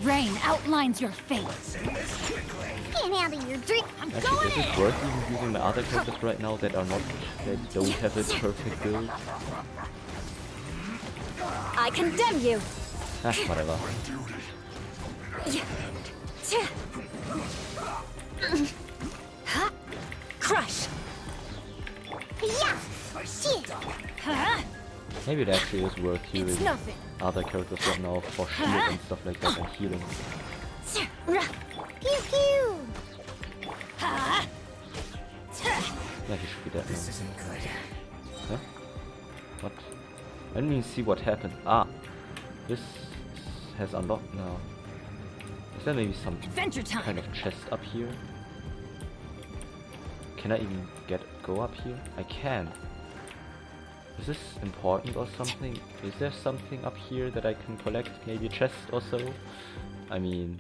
Rain outlines your fate. Can't handle your drink. I'm Actually, going is in. it worth even using the other characters right now that don't have a perfect build? I condemn you. Ah, whatever. Crush. Yeah. Shit. Maybe it actually is worth It's using nothing. other characters right now for shield and stuff like that and healing. Pew pew. Yeah, he should be dead now. This isn't good. Huh? What? I didn't even see what happened. Ah! This has unlocked now. Is there maybe some Adventure time. kind of chest up here? Can I even go up here? I can. Is this important or something? Is there something up here that I can collect? Maybe a chest or so? I mean...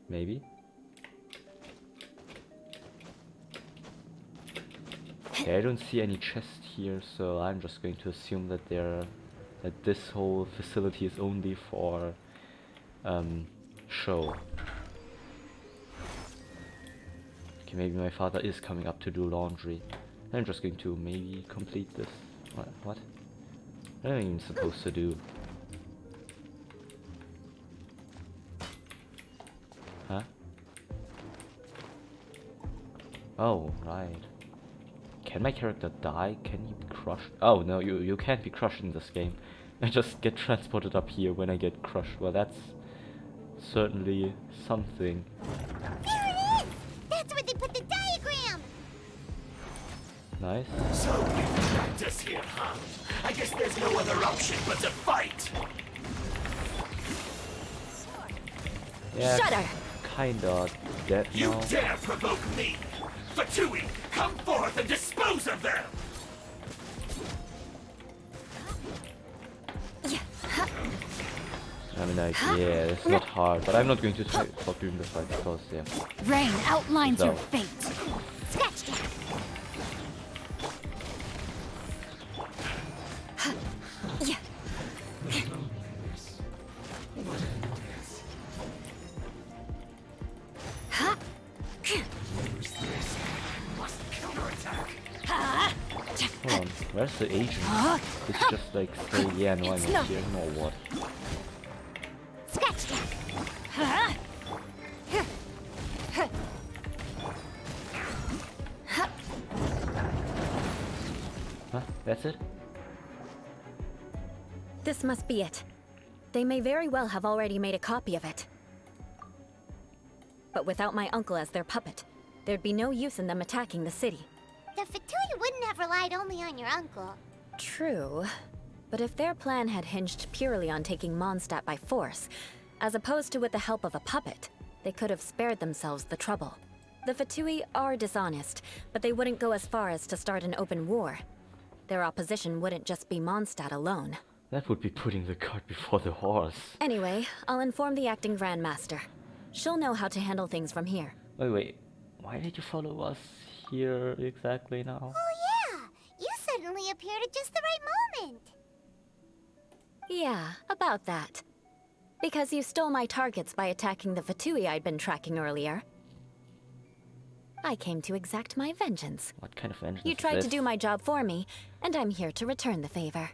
Maybe? Okay, I don't see any chest here, so I'm just going to assume that this whole facility is only for show. Okay, maybe my father is coming up to do laundry. I'm just going to maybe complete this. What? What am I even supposed to do? Huh? Oh, right. Can my character die? Can he be crushed? Oh no, you can't be crushed in this game. I just get transported up here when I get crushed. Well, that's certainly something. There it is. That's where they put the diagram. Nice. So, you practice here, huh? I guess there's no other option but to fight. Yeah, Shudder. kinda dead You now. dare provoke me! Fatui, come forth and dispose of them! I mean, like, yeah, it's not hard, but I'm not going to stop doing this fight because, yeah. Rain outlines So. your fate. Scratch that. Hold on, where's the agent? It's just like, say, yeah, no, I'm not here, or what? Scratch that. Huh? That's it? This must be it. They may very well have already made a copy of it. But without my uncle as their puppet, there'd be no use in them attacking the city. The Fatui wouldn't have relied only on your uncle. True. But if their plan had hinged purely on taking Mondstadt by force, as opposed to with the help of a puppet, they could have spared themselves the trouble. The Fatui are dishonest, but they wouldn't go as far as to start an open war. Their opposition wouldn't just be Mondstadt alone. That would be putting the cart before the horse. Anyway, I'll inform the acting Grandmaster. She'll know how to handle things from here. Wait. Why did you follow us here exactly now? Oh yeah! You suddenly appeared at just the right moment! Yeah, about that. Because you stole my targets by attacking the Fatui I'd been tracking earlier. I came to exact my vengeance. What kind of vengeance You is tried this? to do my job for me, and I'm here to return the favor.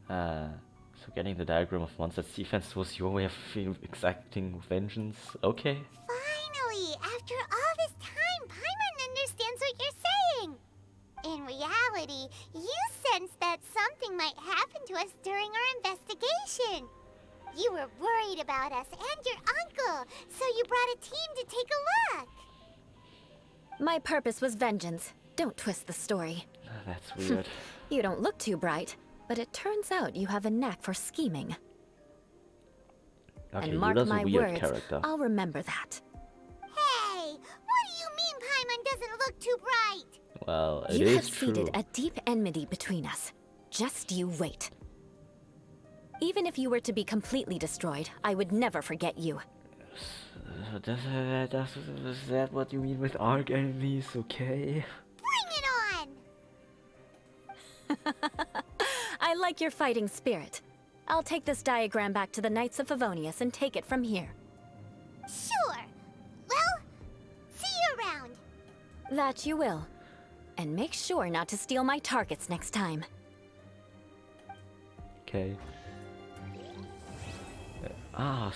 So getting the diagram of Mondstadt's defense was your way of exacting vengeance? Okay. Finally! After all this time, Paimon understands what you're saying! In reality, you sensed that something might happen to us during our investigation. You were worried about us and your uncle, so you brought a team to take a look. My purpose was vengeance. Don't twist the story. That's weird. You don't look too bright, but it turns out you have a knack for scheming. Okay, And mark Eula's my a weird words, character. I'll remember that. Hey, what do you mean Paimon doesn't look too bright? Well, it You is have seeded true. a deep enmity between us. Just you wait. Even if you were to be completely destroyed, I would never forget you. Is that what you mean with arch enemies? Okay. Bring it on! I like your fighting spirit. I'll take this diagram back to the Knigths of Favonious and take it from here. Sure. Well, see you around. That you will. And make sure not to steal my targets next time. Okay.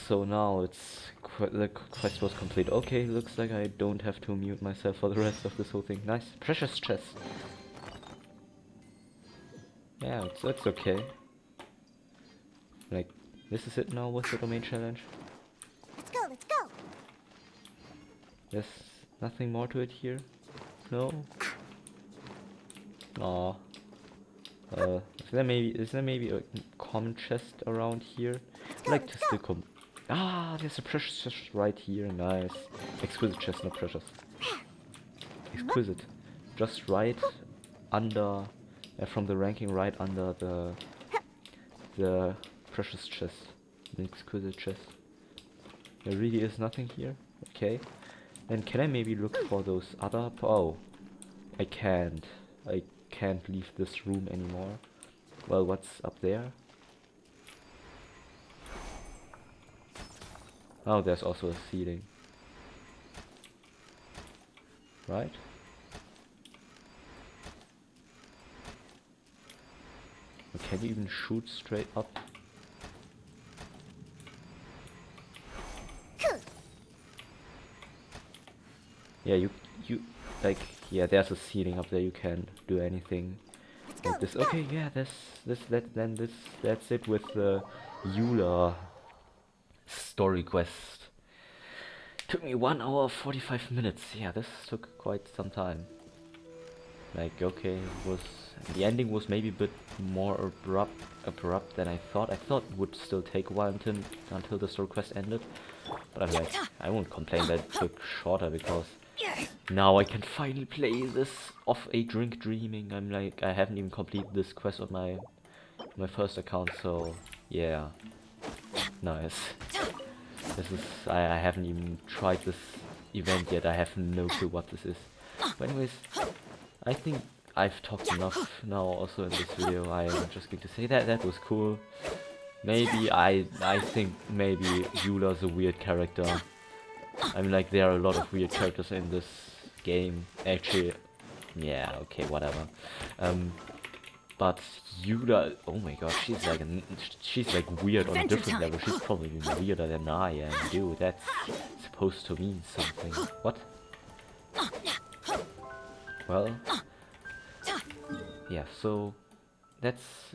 So now it's the quest was complete. Okay, looks like I don't have to mute myself for the rest of this whole thing. Nice. Precious chest. Yeah, it's okay. Like, this is it now with the domain challenge. Let's go, let's go. There's nothing more to it here? No? Aw. Is there maybe a common chest around here? I'd like to still there's a precious chest right here. Nice. Exquisite chest, not precious. Exquisite. Just right under, from the ranking, right under the precious chest. The exquisite chest. There really is nothing here. Okay. Then can I maybe look for those other... Oh. I can't. I can't leave this room anymore. Well, what's up there? Oh, there's also a ceiling. Right? Or can you even shoot straight up? Yeah, you like, yeah, there's a ceiling up there. You can't do anything like this. Okay, yeah, that's it with the Eula story quest. Took me 1 hour 45 minutes. Yeah, this took quite some time. Like, okay, the ending was maybe a bit more abrupt than I thought. I thought it would still take a while until the story quest ended. But I'm like, I won't complain that it took shorter, because now I can finally play this off a drink dreaming. I'm like, I haven't even completed this quest on my first account, so yeah, nice. This is, I haven't even tried this event yet. I have no clue what this is. But anyways, I think I've talked enough now also in this video. I am just going to say that was cool. Maybe I think maybe Eula's a weird character. I mean, like, there are a lot of weird characters in this game. Actually, yeah, okay, whatever. But Eula, oh my god, she's like weird on a different level. She's probably weirder than I am. Dude, that's supposed to mean something. What? Well, yeah, so that's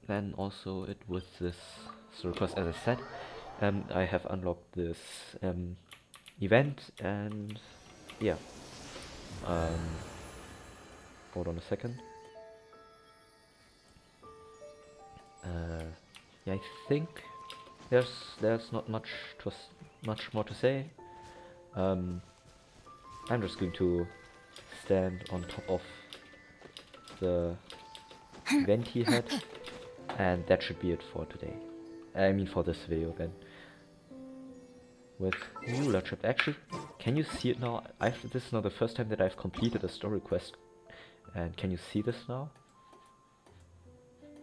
then also it with this story quest. As I said, I have unlocked this event, and yeah, hold on a second. Yeah, I think there's not much more to say. I'm just going to stand on top of the event he had, and that should be it for today. I mean, for this video then. With Eula trip. Actually, can you see it now? This is now the first time that I've completed a story quest. And can you see this now?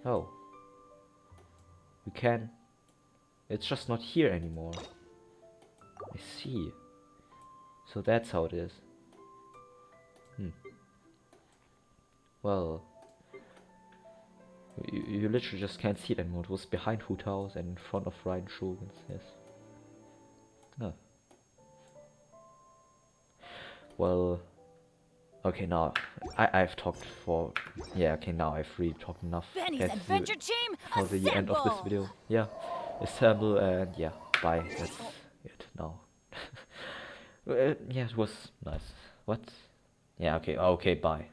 Oh. You can. It's just not here anymore. I see. So that's how it is. Well, you literally just can't see it anymore. It was behind Hoot House and in front of Ryan Shogun's, yes. Oh. Well, okay, now I've talked for, yeah, okay, now I've really talked enough. Benny's That's adventure team, for the end of this video. Yeah, assemble, and yeah, bye. That's it now. Yeah, it was nice. What? Yeah, okay, bye.